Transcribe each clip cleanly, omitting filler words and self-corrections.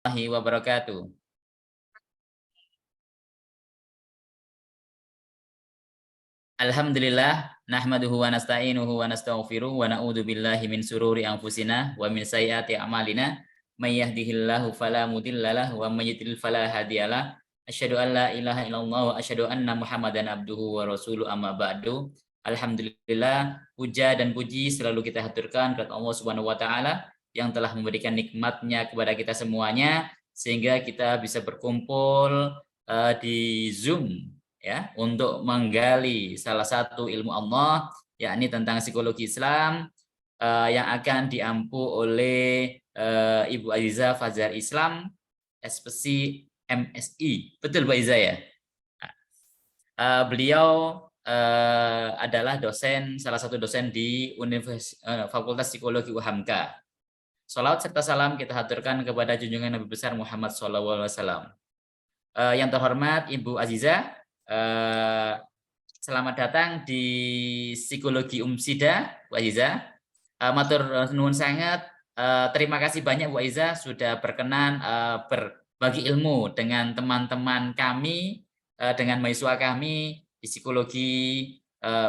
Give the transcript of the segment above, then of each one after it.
Warahmatullahi wabarakatuh. Alhamdulillah, nahmaduhu wa nasta'inuhu wa nastaghfiruh wa na'udzu billahi min sururi anfusina wa min sayyiati a'malina. May yahdihillahu fala mudhillalah wa may yudhlil fala hadiyalah. Asyhadu an la ilaha illallah wa asyhadu anna Muhammadan abduhu wa rasuluh amma ba'du. Alhamdulillah, puja dan puji selalu kita haturkan kepada Allah Subhanahu wa taala yang telah memberikan nikmatnya kepada kita semuanya sehingga kita bisa berkumpul di Zoom ya untuk menggali salah satu ilmu Allah yakni tentang psikologi Islam yang akan diampu oleh Ibu Aziza Fajar Islam SPC MSI. Betul Bu Aziza ya? Beliau adalah dosen, salah satu dosen di Fakultas Psikologi UHAMKA. Salawat serta salam kita haturkan kepada junjungan Nabi besar Muhammad SAW. Yang terhormat Ibu Aziza, selamat datang di Psikologi Umsida, Bu Aziza. Matur nuwun sangat. Terima kasih banyak Bu Aziza sudah berkenan berbagi ilmu dengan teman-teman kami, dengan mahasiswa kami di Psikologi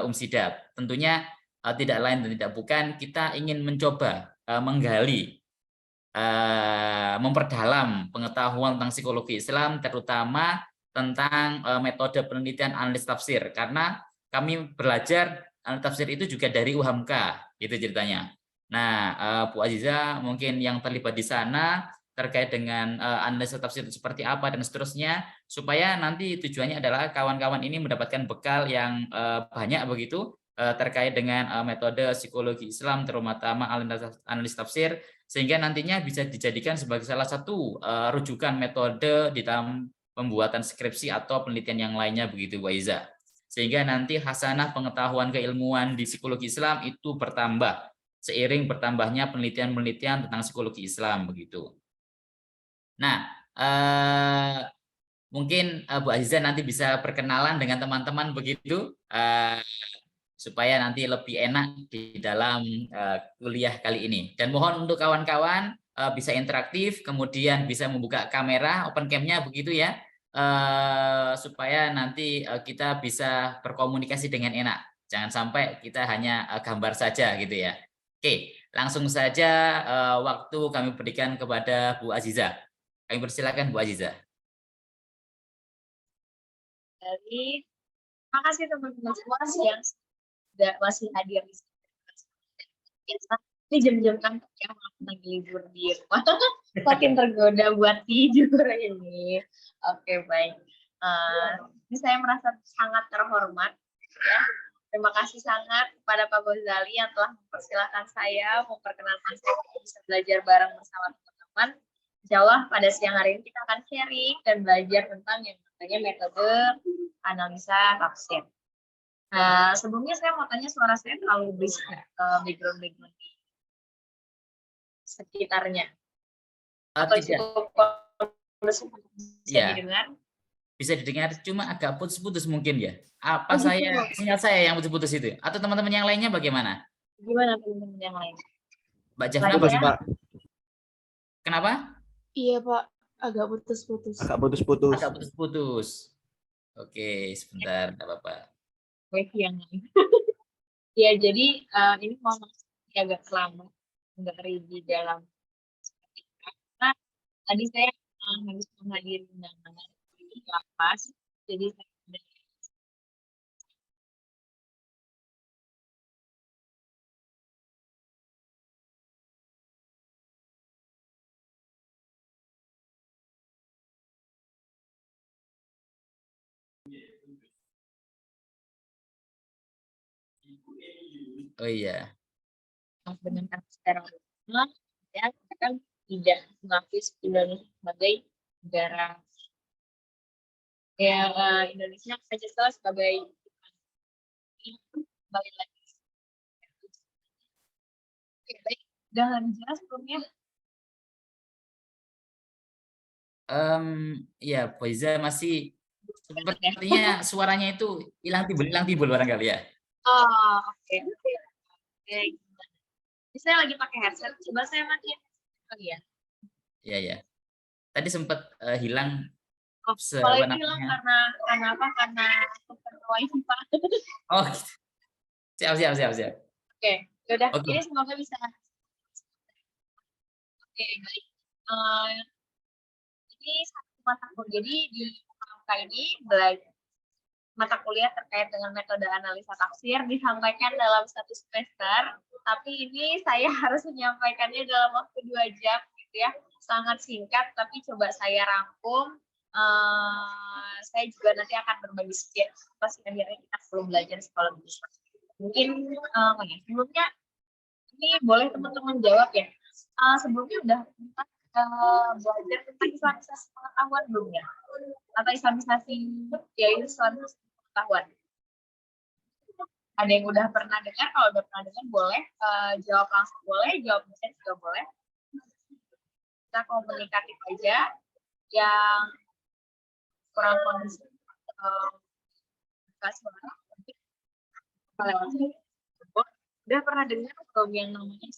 Umsida. Tentunya tidak lain dan tidak bukan kita ingin mencoba menggali, memperdalam pengetahuan tentang psikologi Islam, terutama tentang metode penelitian analis tafsir, karena kami belajar analis tafsir itu juga dari UHAMKA, itu ceritanya. Nah, Bu Aziza mungkin yang terlibat di sana terkait dengan analis tafsir itu seperti apa dan seterusnya, supaya nanti tujuannya adalah kawan-kawan ini mendapatkan bekal yang banyak begitu terkait dengan metode psikologi Islam, terutama analis tafsir, sehingga nantinya bisa dijadikan sebagai salah satu rujukan metode di dalam pembuatan skripsi atau penelitian yang lainnya begitu Bu Aiza. Sehingga nanti hasanah pengetahuan keilmuan di psikologi Islam itu bertambah seiring bertambahnya penelitian-penelitian tentang psikologi Islam begitu. Nah, mungkin Bu Aziza nanti bisa berkenalan dengan teman-teman begitu, supaya nanti lebih enak di dalam kuliah kali ini. Dan mohon untuk kawan-kawan bisa interaktif, kemudian bisa membuka kamera, open cam-nya begitu ya, supaya nanti kita bisa berkomunikasi dengan enak. Jangan sampai kita hanya gambar saja gitu ya. Oke, langsung saja waktu kami berikan kepada Bu Aziza. Kami persilakan Bu Aziza. Jadi, makasih teman-teman semua yang sudah masih hadir di sini. Ini jam-jam kantor ya, lagi libur di rumah. Makin tergoda buat tidur ini. Oke, baik. Ini saya merasa sangat terhormat. Ya. Terima kasih sangat kepada Pak Ghazali yang telah mempersilahkan saya, memperkenalkan saya bisa belajar bareng bersama teman-teman. Insya Allah pada siang hari ini kita akan sharing dan belajar tentang yang namanya metode analisa tafsir. Sebelumnya saya mau tanya, suara saya terlalu berisik background sekitarnya? Atau cukup bisa didengar? Bisa didengar, cuma agak putus-putus mungkin ya. Apa sinyal saya yang putus-putus itu? Atau teman-teman yang lainnya bagaimana? Gimana teman-teman yang lain? Mbak Jafna, Pak. Kenapa? Iya Pak, agak putus-putus. Agak putus-putus. Agak putus-putus. Oke, sebentar, tidak apa-apa. Yang lain. Ya, jadi ini mau agak lama, nggak ready dalam. Nah, tadi saya harus menghadiri undangan di lapas, jadi saya Oh iya. mendengar secara umum, ya kan tidak mengakui Indonesia sebagai negara ya, Indonesia Pancasila sebagai kembali lagi. Oke, baik, udah lebih jelas sebelumnya. Ya, Boiza masih sepertinya suaranya itu hilang tibul barangkali ya. Oh, oke. Ini saya lagi pakai headset, coba saya matiin. Oh iya. Iya, ya. tadi sempat hilang Oh, kalau apa itu hilang namanya. karena apa? Karena wifi Pak. Oh, gitu. Siap, siap, siap, siap. Oke, yaudah. Oke. Ini semoga bisa. Oke, baik. Eh, ini satu mata kuliah. Jadi di UMK ini belajar mata kuliah terkait dengan metode analisa tafsir disampaikan dalam satu semester, tapi ini saya harus menyampaikannya dalam waktu 2 jam, gitu ya. Sangat singkat, tapi coba saya rangkum. Saya juga nanti akan berbagi sedikit pas akhirnya kita belum belajar psikologi. Mungkin ya, sebelumnya ini boleh teman-teman jawab ya. Sebelumnya udah belajar tentang islamisasi pengetahuan belum ya? Atau islamisasi, ya ini islamisasi pengetahuan. Ada yang udah pernah dengar? Kalau udah pernah dengar boleh jawab langsung, boleh jawab mesin juga boleh. Kita komunikatif aja. Yang kurang kondisi suara udah pernah dengar belum yang namanya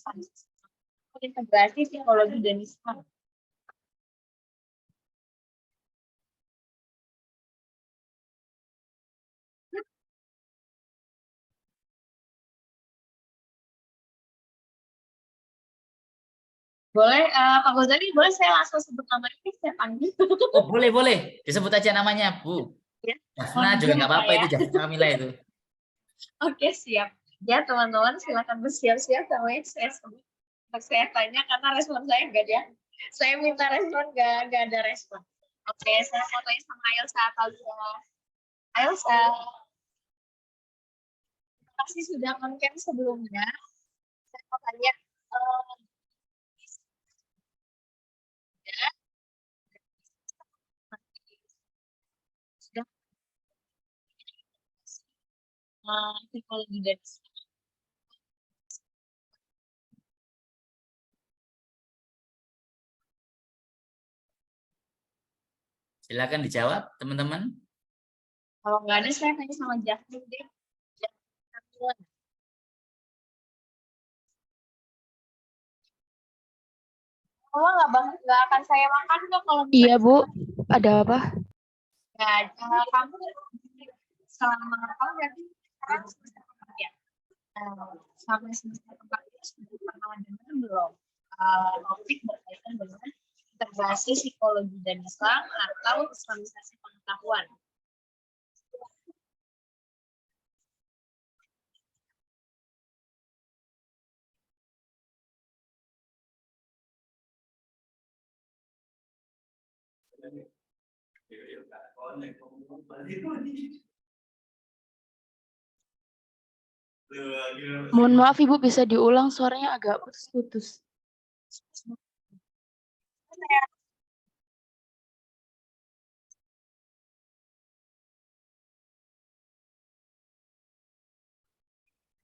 integrasi psikologi dan Islam? Boleh, Pak Gozali, boleh saya langsung sebut namanya, saya panggil. Oh, boleh, boleh. Disebut aja namanya, Bu. Ya. Jafna juga nggak apa-apa, itu Jafna Kamila itu. Oke, siap. Ya, teman-teman, silakan bersiap-siap namanya saya sebut. Saya tanya karena respon saya enggak ada. Saya minta respon, enggak ada respon. Oke, saya mau tanya sama Ailsa atau Ailsa. Terima kasih sudah konten sebelumnya. Saya mau tanya, sudah psikologi dan Silakan dijawab, teman-teman. kalau nggak ada, saya tanya sama Jafri deh. Oh, nggak akan saya makan kok kalau Iya, Bu. Ada apa? ya, kamu selama apa berarti ya sampai semester 4 sudah pernah dengar belum topik berkaitan dengan integrasi psikologi dan Islam atau islamisasi pengetahuan? Mohon maaf, Ibu, bisa diulang, suaranya agak putus-putus.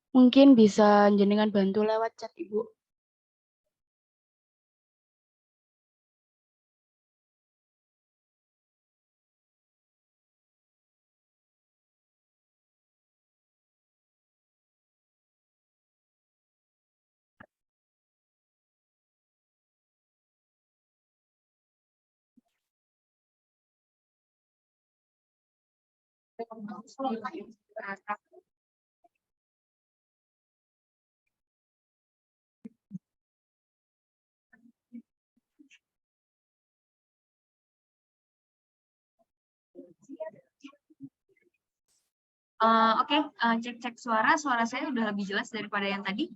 Mungkin bisa jenengan bantu lewat chat, Ibu. Oke, cek suara saya udah lebih jelas daripada yang tadi.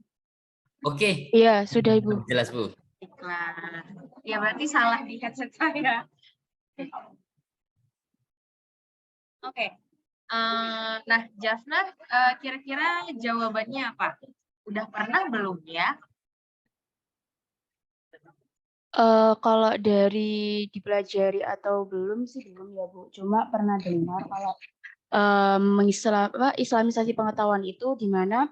Oke. Iya, sudah, Ibu. Jelas, Bu. Iklan. Ya berarti salah di headset saya. Oke. Nah, Jafna, kira-kira jawabannya apa? Udah pernah belum ya? Kalau dari dipelajari atau belum sih belum ya, Bu. Cuma pernah dengar kalau islamisasi pengetahuan itu di mana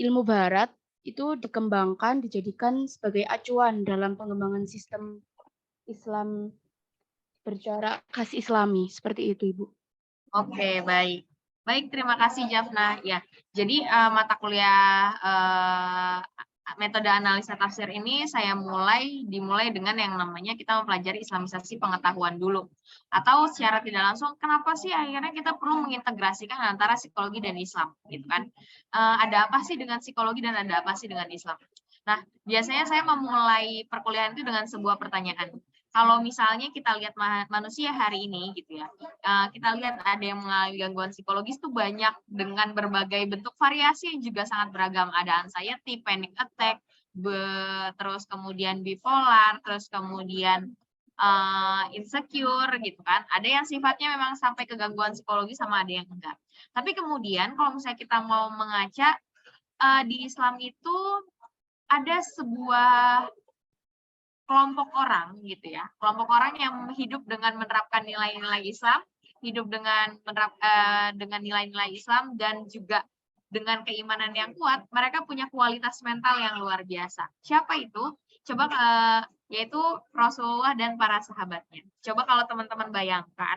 ilmu barat itu dikembangkan, dijadikan sebagai acuan dalam pengembangan sistem Islam bercara khas Islami, seperti itu, Ibu. Oke, baik. Baik, terima kasih Jafna. Ya, jadi mata kuliah metode analisa tafsir ini saya dimulai dengan yang namanya kita mempelajari islamisasi pengetahuan dulu. Atau secara tidak langsung, kenapa sih akhirnya kita perlu mengintegrasikan antara psikologi dan Islam, gitu kan? Ada apa sih dengan psikologi dan ada apa sih dengan Islam? Nah, biasanya saya memulai perkuliahan itu dengan sebuah pertanyaan. Kalau misalnya kita lihat manusia hari ini, gitu ya, kita lihat ada yang mengalami gangguan psikologis itu banyak dengan berbagai bentuk variasi yang juga sangat beragam. Ada anxiety, panic attack, terus kemudian bipolar, terus kemudian insecure, gitu kan. Ada yang sifatnya memang sampai ke gangguan psikologi sama ada yang enggak. Tapi kemudian kalau misalnya kita mau mengaca di Islam itu ada sebuah kelompok orang gitu ya, kelompok orang yang hidup dengan menerapkan nilai-nilai Islam, hidup dengan dengan nilai-nilai Islam dan juga dengan keimanan yang kuat, mereka punya kualitas mental yang luar biasa. Siapa itu? Coba yaitu Rasulullah dan para sahabatnya. Coba kalau teman-teman bayangkan,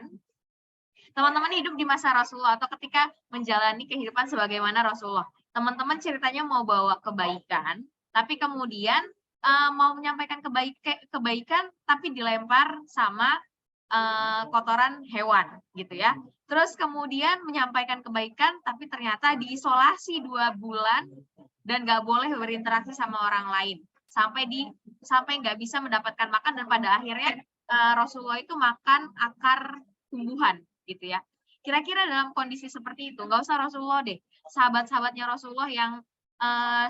teman-teman hidup di masa Rasulullah atau ketika menjalani kehidupan sebagaimana Rasulullah. Teman-teman ceritanya mau bawa kebaikan, tapi kemudian mau menyampaikan kebaikan tapi dilempar sama kotoran hewan gitu ya. Terus kemudian menyampaikan kebaikan tapi ternyata diisolasi 2 bulan dan nggak boleh berinteraksi sama orang lain sampai nggak bisa mendapatkan makan dan pada akhirnya Rasulullah itu makan akar tumbuhan gitu ya. Kira-kira dalam kondisi seperti itu nggak usah Rasulullah deh, sahabat-sahabatnya Rasulullah yang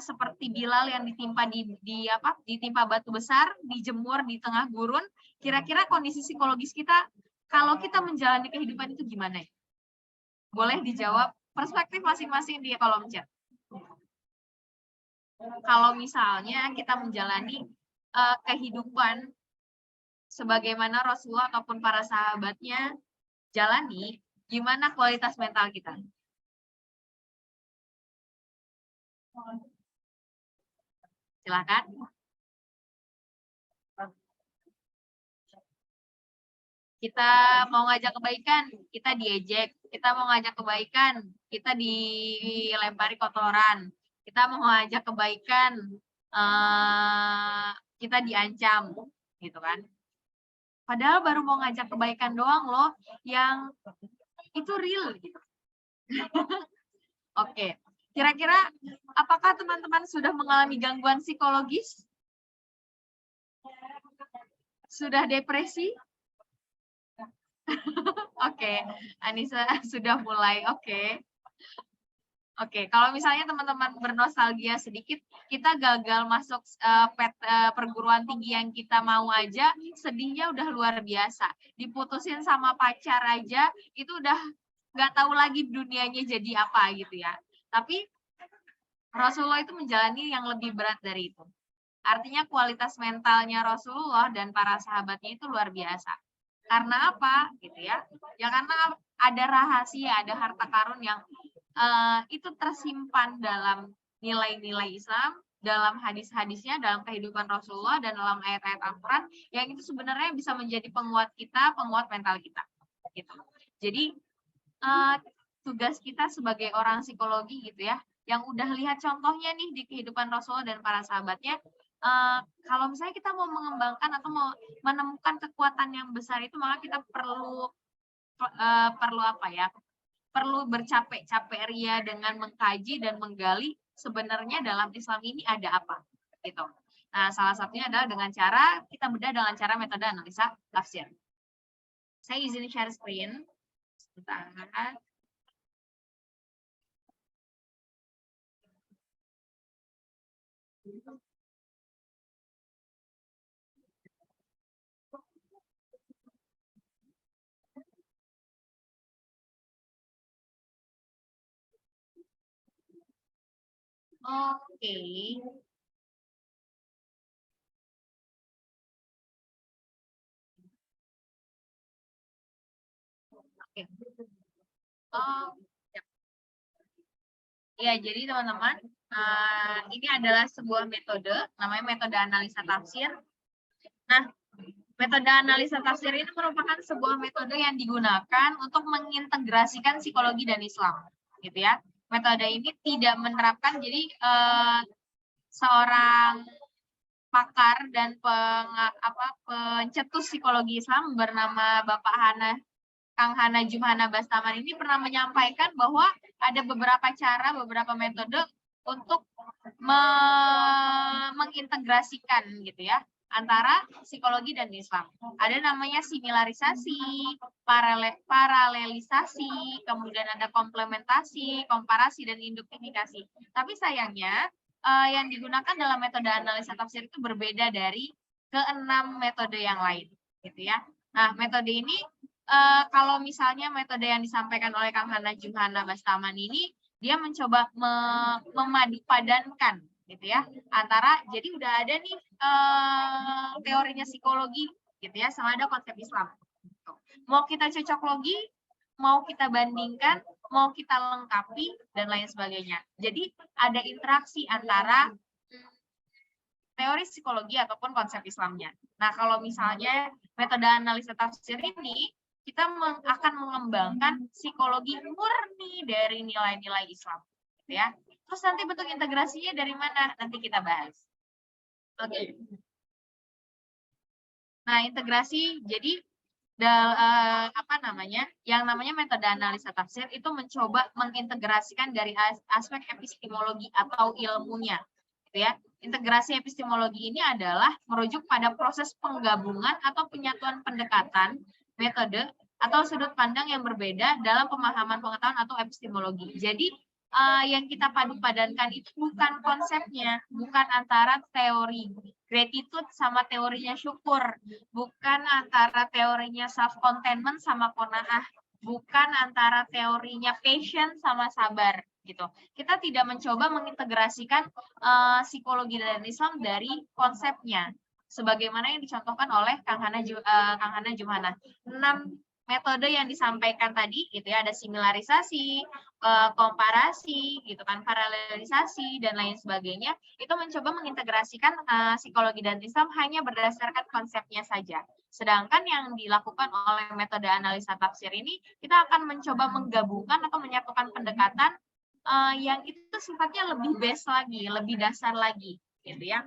seperti Bilal yang ditimpa batu besar, dijemur di tengah gurun, kira-kira kondisi psikologis kita kalau kita menjalani kehidupan itu gimana ya? Boleh dijawab perspektif masing-masing di kolom chat. Kalau misalnya kita menjalani kehidupan sebagaimana Rasulullah ataupun para sahabatnya jalani, gimana kualitas mental kita? Silakan. Kita mau ngajak kebaikan, kita diejek. Kita mau ngajak kebaikan, kita dilempari kotoran. Kita mau ngajak kebaikan, kita diancam, gitu kan? Padahal baru mau ngajak kebaikan doang loh, yang itu real, gitu. Oke. Kira-kira apakah teman-teman sudah mengalami gangguan psikologis? Sudah depresi? Oke, Anissa sudah mulai. Oke, kalau misalnya teman-teman bernostalgia sedikit, kita gagal masuk perguruan tinggi yang kita mau aja, sedihnya udah luar biasa. Diputusin sama pacar aja, itu udah nggak tahu lagi dunianya jadi apa gitu ya. Tapi Rasulullah itu menjalani yang lebih berat dari itu. Artinya kualitas mentalnya Rasulullah dan para sahabatnya itu luar biasa. Karena apa? Gitu ya. Ya karena ada rahasia, ada harta karun yang itu tersimpan dalam nilai-nilai Islam, dalam hadis-hadisnya, dalam kehidupan Rasulullah, dan dalam ayat-ayat Al-Quran, yang itu sebenarnya bisa menjadi penguat kita, penguat mental kita. Gitu. Jadi, tugas kita sebagai orang psikologi gitu ya, yang udah lihat contohnya nih di kehidupan Rasulullah dan para sahabatnya, kalau misalnya kita mau mengembangkan atau mau menemukan kekuatan yang besar itu, maka kita perlu apa ya? Perlu bercapek-capek ria dengan mengkaji dan menggali sebenarnya dalam Islam ini ada apa, gitu. Nah, salah satunya adalah dengan cara kita bedah dengan cara metode analisa tafsir. Saya izin share screen. Sebentar. Oke. Oh, ya, jadi teman-teman, ini adalah sebuah metode, namanya metode analisa tafsir. Nah, metode analisa tafsir ini merupakan sebuah metode yang digunakan untuk mengintegrasikan psikologi dan Islam, gitu ya. Metode ini tidak menerapkan, jadi seorang pakar dan pencetus psikologi Islam bernama Kang Hana Jumhana Bastaman ini pernah menyampaikan bahwa ada beberapa cara, beberapa metode untuk mengintegrasikan gitu ya antara psikologi dan Islam. Ada namanya similarisasi, paralelisasi, kemudian ada komplementasi, komparasi, dan induktifikasi. Tapi sayangnya yang digunakan dalam metode analisa tafsir itu berbeda dari ke-6 metode yang lain, gitu ya. Nah, metode ini kalau misalnya metode yang disampaikan oleh Kang Hana Jumhana Bastaman ini, dia mencoba memadupadankan, gitu ya, antara jadi udah ada nih teorinya psikologi, gitu ya, sama ada konsep Islam. Mau kita cocok logi, mau kita bandingkan, mau kita lengkapi, dan lain sebagainya. Jadi ada interaksi antara teori psikologi ataupun konsep Islamnya. Nah, kalau misalnya metode analisa tafsir ini, kita akan mengembangkan psikologi murni dari nilai-nilai Islam, gitu ya. Terus nanti bentuk integrasinya dari mana? Nanti kita bahas. Oke. Nah, integrasi jadi yang namanya metode analisa tafsir itu mencoba mengintegrasikan dari aspek epistemologi atau ilmunya, gitu ya. Integrasi epistemologi ini adalah merujuk pada proses penggabungan atau penyatuan pendekatan, metode, atau sudut pandang yang berbeda dalam pemahaman pengetahuan atau epistemologi. Jadi yang kita padu-padankan itu bukan konsepnya, bukan antara teori gratitude sama teorinya syukur, bukan antara teorinya self-containment sama qanaah, bukan antara teorinya passion sama sabar, gitu. Kita tidak mencoba mengintegrasikan psikologi dan Islam dari konsepnya, sebagaimana yang dicontohkan oleh Kang Hana Jumhana. 6 metode yang disampaikan tadi, gitu ya, ada similarisasi, komparasi, gitu kan, paralelisasi, dan lain sebagainya, itu mencoba mengintegrasikan psikologi dan Islam hanya berdasarkan konsepnya saja. Sedangkan yang dilakukan oleh metode analisa tafsir ini, kita akan mencoba menggabungkan atau menyatukan pendekatan yang itu sifatnya lebih base lagi, lebih dasar lagi, gitu ya.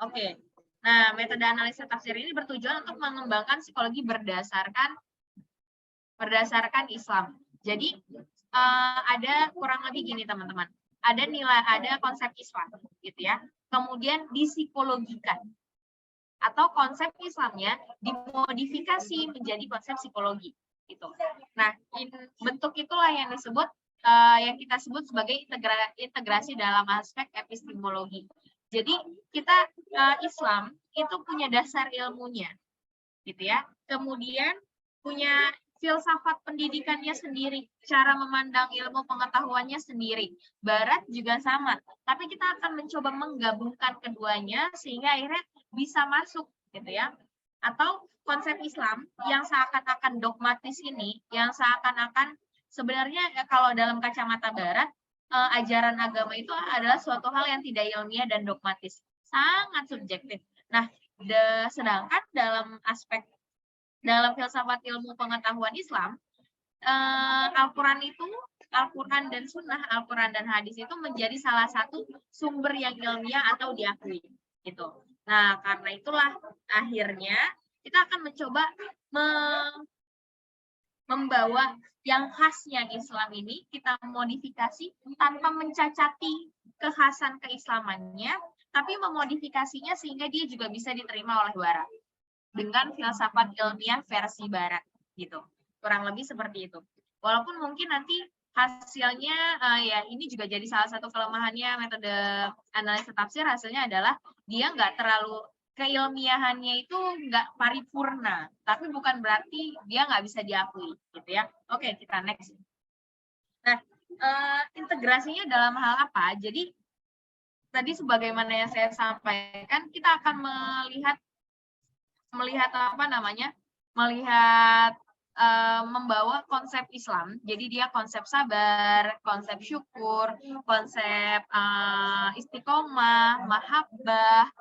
Oke. Nah, metode analisa tafsir ini bertujuan untuk mengembangkan psikologi berdasarkan Islam. Jadi ada kurang lebih gini teman-teman. Ada konsep Islam, gitu ya. Kemudian dipsikologikan atau konsep Islamnya dimodifikasi menjadi konsep psikologi, gitu. Nah, bentuk itulah yang disebut yang kita sebut sebagai integrasi dalam aspek epistemologi. Jadi kita Islam itu punya dasar ilmunya, gitu ya. Kemudian punya filsafat pendidikannya sendiri, cara memandang ilmu pengetahuannya sendiri. Barat juga sama, tapi kita akan mencoba menggabungkan keduanya sehingga akhirnya bisa masuk, gitu ya. Atau konsep Islam yang seakan-akan dogmatis ini, yang seakan-akan sebenarnya kalau dalam kacamata Barat, ajaran agama itu adalah suatu hal yang tidak ilmiah dan dogmatis, sangat subjektif. Nah, sedangkan dalam filsafat ilmu pengetahuan Islam, Al-Quran dan Sunnah, Al-Quran dan Hadis itu menjadi salah satu sumber yang ilmiah atau diakui, gitu. Nah, karena itulah akhirnya kita akan mencoba membawa yang khasnya Islam ini kita modifikasi tanpa mencacati kekhasan keislamannya, tapi memodifikasinya sehingga dia juga bisa diterima oleh Barat dengan filsafat ilmiah versi Barat, gitu. Kurang lebih seperti itu. Walaupun mungkin nanti hasilnya ya ini juga jadi salah satu kelemahannya metode analisa tafsir, hasilnya adalah dia nggak terlalu keilmiahannya itu nggak paripurna, tapi bukan berarti dia nggak bisa diakui, gitu ya. Oke, kita next. Nah, integrasinya dalam hal apa? Jadi tadi sebagaimana yang saya sampaikan, kita akan melihat membawa konsep Islam. Jadi dia konsep sabar, konsep syukur, konsep istiqomah, mahabbah,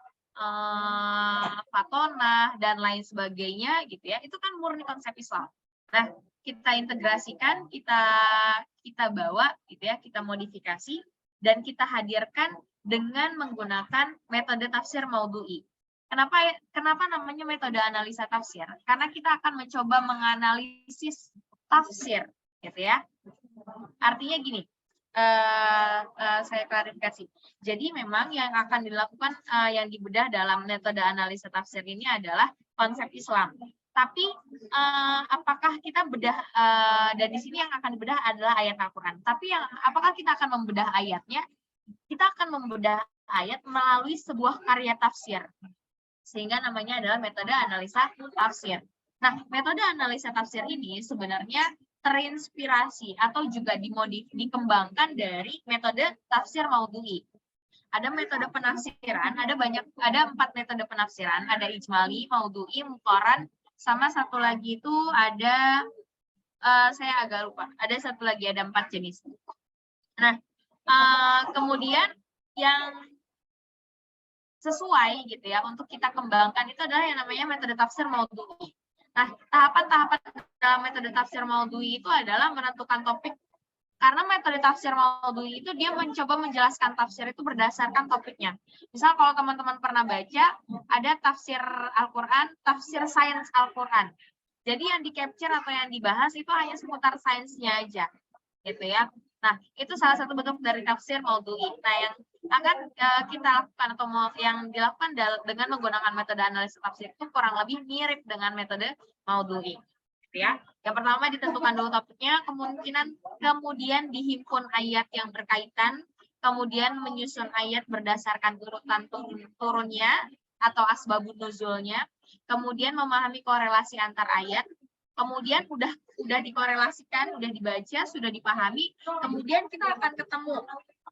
fatonah, dan lain sebagainya, gitu ya. Itu kan murni konsep Islam. Nah, kita integrasikan, kita bawa, gitu ya, kita modifikasi dan kita hadirkan dengan menggunakan metode tafsir maudhu'i. Kenapa namanya metode analisa tafsir? Karena kita akan mencoba menganalisis tafsir, gitu ya. Artinya gini, saya klarifikasi. Jadi memang yang akan dilakukan, yang dibedah dalam metode analisa tafsir ini adalah konsep Islam. Tapi apakah kita bedah, dan di sini yang akan dibedah adalah ayat Al-Quran. Tapi apakah kita akan membedah ayatnya? Kita akan membedah ayat melalui sebuah karya tafsir. Sehingga namanya adalah metode analisa tafsir. Nah, metode analisa tafsir ini sebenarnya terinspirasi atau juga dikembangkan dari metode tafsir maudhu'i. Ada metode penafsiran, ada 4 metode penafsiran, ada ijmali, maudhu'i, muqarran, sama satu lagi itu ada, saya agak lupa, ada satu lagi, ada 4 jenis. Nah, kemudian yang sesuai gitu ya untuk kita kembangkan itu adalah yang namanya metode tafsir maudhu'i. Nah, tahapan-tahapan dalam metode tafsir maudhu'i itu adalah menentukan topik. Karena metode tafsir maudhu'i itu dia mencoba menjelaskan tafsir itu berdasarkan topiknya. Misal kalau teman-teman pernah baca, ada tafsir Al-Quran, tafsir sains Al-Quran. Jadi yang di-capture atau yang dibahas itu hanya seputar sainsnya aja, gitu ya. Nah, itu salah satu bentuk dari tafsir maudhu'i. Nah, yang akan kita lakukan atau yang dilakukan dengan menggunakan metode analisis tafsir itu kurang lebih mirip dengan metode maudhu'i. Gitu ya. Yang pertama ditentukan dulu topiknya, kemudian dihimpun ayat yang berkaitan, kemudian menyusun ayat berdasarkan urutan turunnya atau asbabun nuzulnya, kemudian memahami korelasi antar ayat, kemudian udah dikorelasikan, udah dibaca, sudah dipahami, kemudian kita akan ketemu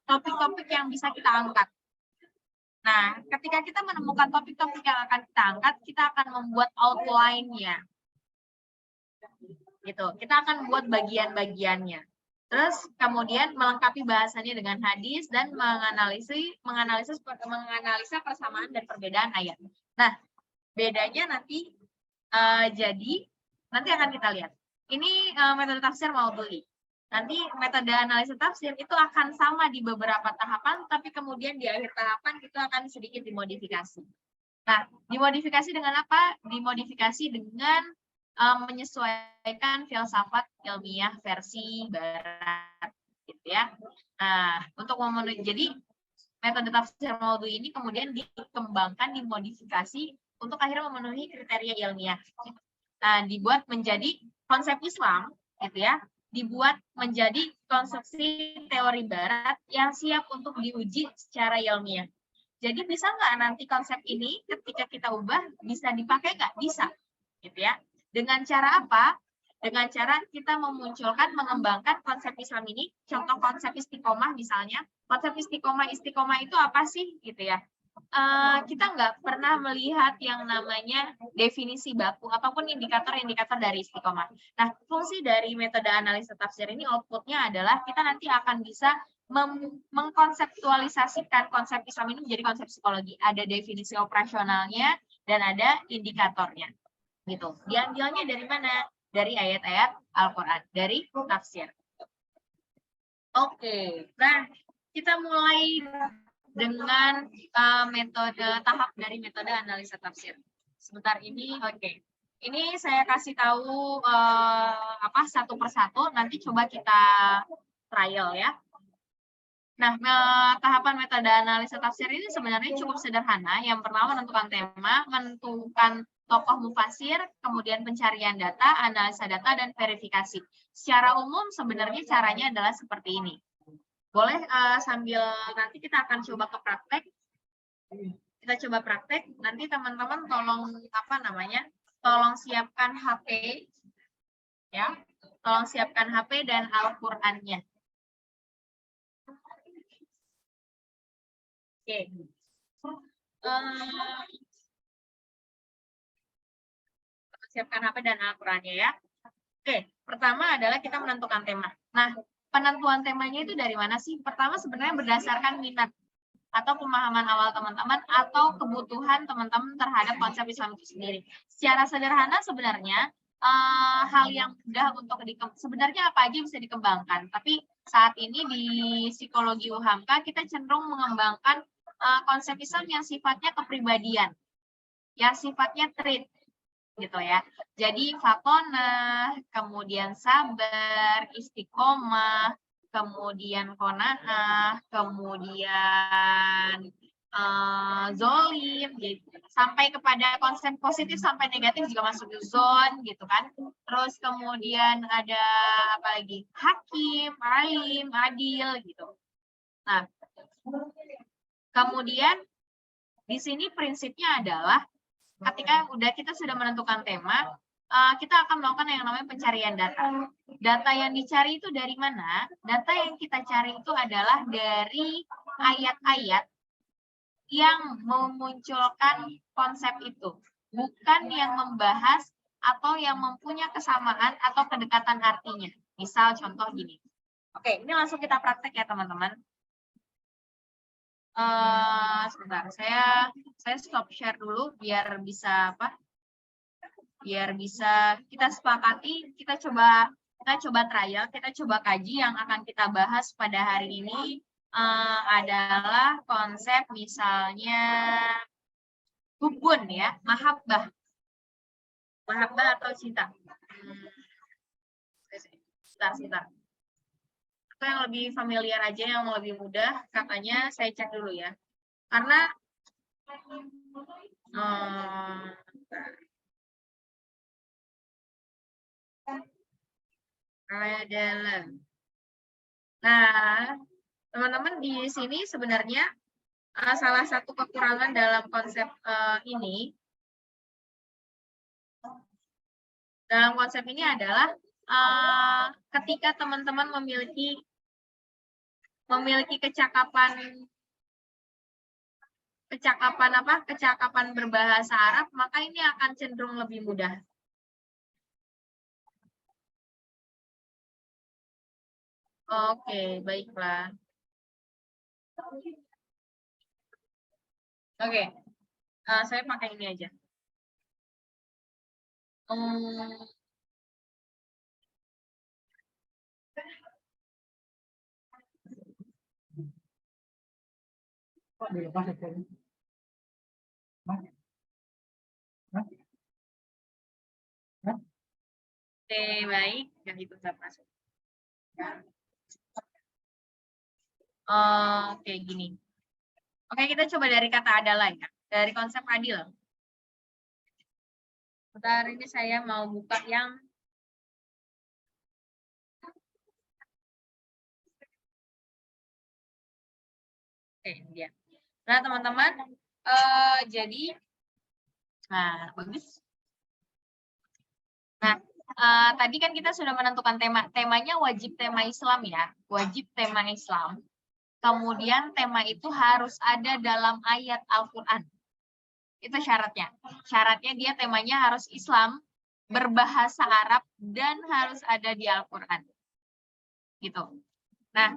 topik-topik yang bisa kita angkat. Nah, ketika kita menemukan topik-topik yang akan kita angkat, kita akan membuat outline-nya. Gitu. Kita akan membuat bagian-bagiannya. Terus kemudian melengkapi bahasannya dengan hadis dan menganalisa persamaan dan perbedaan ayat. Nah, bedanya nanti nanti akan kita lihat. Ini metode tafsir maudhu'i. Nanti metode analisa tafsir itu akan sama di beberapa tahapan, tapi kemudian di akhir tahapan itu akan sedikit dimodifikasi. Nah, dimodifikasi dengan apa? Dimodifikasi dengan menyesuaikan filsafat ilmiah versi barat, gitu ya. Nah, untuk memenuhi, jadi metode tafsir maudhu'i ini kemudian dikembangkan, dimodifikasi untuk akhirnya memenuhi kriteria ilmiah. Nah, dibuat menjadi konsep Islam, gitu ya, dibuat menjadi konstruksi teori barat yang siap untuk diuji secara ilmiah. Jadi bisa nggak nanti konsep ini ketika kita ubah bisa dipakai nggak? Bisa, gitu ya. Dengan cara apa? Dengan cara kita mengembangkan konsep Islam ini. Contoh konsep istiqomah misalnya. Konsep istiqomah itu apa sih, gitu ya? Kita nggak pernah melihat yang namanya definisi baku ataupun indikator-indikator dari istiqomah. Nah, fungsi dari metode analisa tafsir ini outputnya adalah kita nanti akan bisa mengkonseptualisasikan konsep Islam ini menjadi konsep psikologi. Ada definisi operasionalnya dan ada indikatornya. Gitu. Diambilnya dari mana? Dari ayat-ayat Al-Quran, dari tafsir. Oke, nah kita mulai dengan tahap dari metode analisa tafsir. Sebentar ini, oke. Ini saya kasih tahu satu persatu. Nanti coba kita trial ya. Nah, tahapan metode analisa tafsir ini sebenarnya cukup sederhana. Yang pertama menentukan tema, menentukan tokoh mufasir, kemudian pencarian data, analisa data, dan verifikasi. Secara umum sebenarnya caranya adalah seperti ini. Boleh sambil nanti kita akan coba ke praktek. Kita coba praktek. Nanti teman-teman tolong siapkan HP, ya. Tolong siapkan HP dan Al-Qur'annya. Oke. Siapkan HP dan Al-Qur'annya ya. Oke, pertama adalah kita menentukan tema. Nah, penentuan temanya itu dari mana sih? Pertama sebenarnya berdasarkan minat atau pemahaman awal teman-teman atau kebutuhan teman-teman terhadap konsep Islam itu sendiri. Secara sederhana sebenarnya hal yang mudah untuk sebenarnya apa aja bisa dikembangkan, tapi saat ini di psikologi UHAMKA kita cenderung mengembangkan konsep Islam yang sifatnya kepribadian, yang sifatnya trait gitu ya. Jadi fatonah, kemudian sabar, istiqomah, kemudian qanaah, kemudian zolim, gitu. Sampai kepada konsep positif sampai negatif juga masuk zon gitu kan. Terus kemudian ada apa lagi? Hakim, alim, adil gitu. Nah, kemudian di sini prinsipnya adalah ketika kita sudah menentukan tema, kita akan melakukan yang namanya pencarian data. Data yang dicari itu dari mana? Data yang kita cari itu adalah dari ayat-ayat yang memunculkan konsep itu, bukan yang membahas atau yang mempunyai kesamaan atau kedekatan artinya. Misal contoh gini. Oke, ini langsung kita praktek ya teman-teman. Sebentar, saya stop share dulu biar bisa apa? Biar bisa kita sepakati, kita coba trial, kita coba kaji yang akan kita bahas pada hari ini adalah konsep misalnya hubun ya, mahabbah. Mahabbah atau cinta. Sebentar. Atau yang lebih familiar aja, yang lebih mudah, katanya saya cek dulu ya. Karena adalah. Nah, teman-teman di sini sebenarnya salah satu kekurangan dalam konsep ini adalah ketika teman-teman memiliki kecakapan berbahasa Arab, maka ini akan cenderung lebih mudah. Oke, baiklah. Oke, saya pakai ini aja. Oke, baik. Yang itu nggak masuk. Oke, gini. Oke, kita coba dari kata adalah ya. Dari konsep adil. Bentar, ini saya mau buka yang ini dia. Nah, teman-teman, jadi nah, bagus. Nah, tadi kan kita sudah menentukan temanya wajib tema Islam ya. Wajib tema Islam. Kemudian tema itu harus ada dalam ayat Al-Qur'an. Itu syaratnya. Syaratnya dia temanya harus Islam, berbahasa Arab, dan harus ada di Al-Qur'an. Gitu. Nah,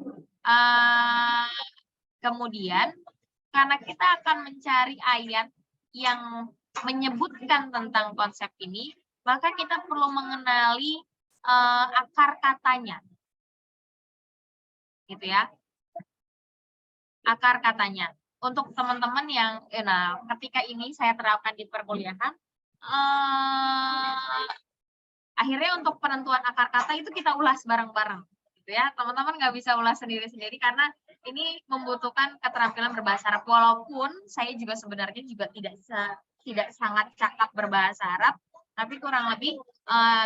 kemudian karena kita akan mencari ayat yang menyebutkan tentang konsep ini, maka kita perlu mengenali akar katanya. Gitu ya. Akar katanya. Untuk teman-teman yang ketika ini saya terapkan di perkuliahan, akhirnya untuk penentuan akar kata itu kita ulas bareng-bareng. Gitu ya. Teman-teman nggak bisa ulas sendiri-sendiri karena ini membutuhkan keterampilan berbahasa Arab. Walaupun saya juga sebenarnya juga tidak sangat cakap berbahasa Arab, tapi kurang lebih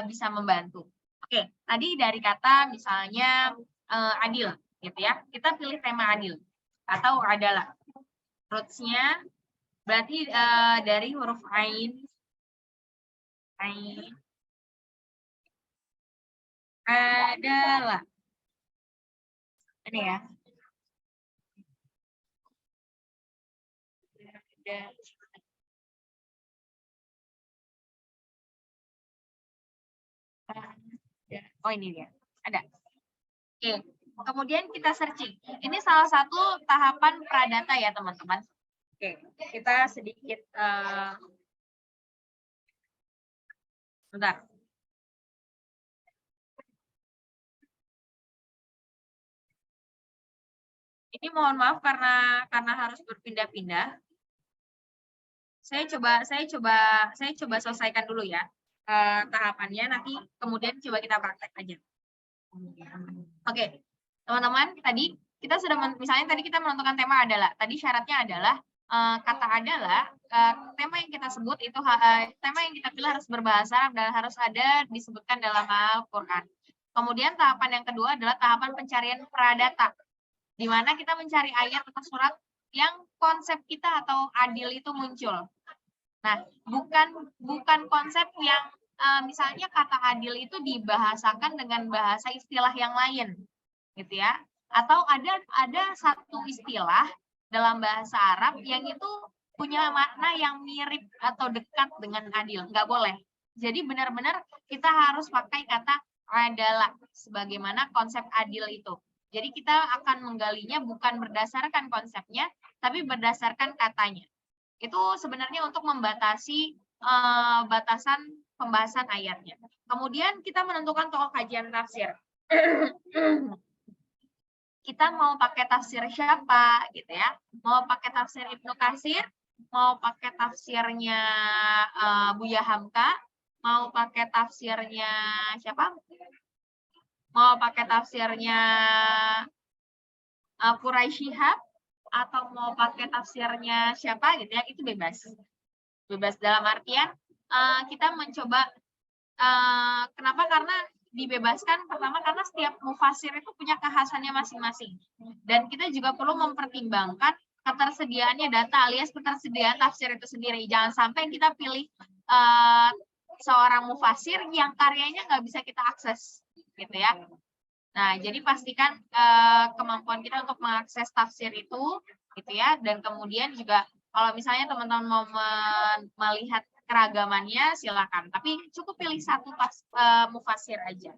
bisa membantu. Oke, tadi dari kata misalnya adil, gitu ya. Kita pilih tema adil atau adalah. Roots-nya berarti dari huruf ain adalah. Ini ya. Oh, ini dia. Ada. Oke. Kemudian kita searching. Ini salah satu tahapan pradata ya, teman-teman. Oke, kita sedikit bentar. Ini mohon maaf karena harus berpindah-pindah. Saya coba selesaikan dulu ya tahapannya, nanti kemudian coba kita praktek aja. Oke, teman-teman, tadi kita sudah misalnya tadi kita menentukan tema adalah, tadi syaratnya adalah kata adalah tema yang kita sebut itu tema yang kita pilih harus berbahasa Arab dan harus ada disebutkan dalam Al-Qur'an. Kemudian tahapan yang kedua adalah tahapan pencarian pradata, di mana kita mencari ayat atau surat yang konsep kita atau adil itu muncul. Nah, bukan konsep yang misalnya kata adil itu dibahasakan dengan bahasa istilah yang lain, gitu ya. Atau ada satu istilah dalam bahasa Arab yang itu punya makna yang mirip atau dekat dengan adil, nggak boleh. Jadi benar-benar kita harus pakai kata adalah sebagaimana konsep adil itu. Jadi kita akan menggalinya bukan berdasarkan konsepnya, tapi berdasarkan katanya. Itu sebenarnya untuk membatasi batasan pembahasan ayatnya. Kemudian kita menentukan tokoh kajian tafsir. Kita mau pakai tafsir siapa gitu ya? Mau pakai tafsir Ibnu Katsir, mau pakai tafsirnya Buya Hamka, mau pakai tafsirnya siapa? Mau pakai tafsirnya Quraisy Shihab, atau mau pakai tafsirnya siapa gitu ya, itu bebas. Bebas dalam artian kita mencoba, kenapa? Karena dibebaskan pertama karena setiap mufasir itu punya kekhasannya masing-masing. Dan kita juga perlu mempertimbangkan ketersediaannya data alias ketersediaan tafsir itu sendiri. Jangan sampai kita pilih seorang mufasir yang karyanya nggak bisa kita akses, gitu ya. Nah, jadi pastikan kemampuan kita untuk mengakses tafsir itu, gitu ya. Dan kemudian juga kalau misalnya teman-teman mau melihat keragamannya, silakan. Tapi cukup pilih satu mufasir aja.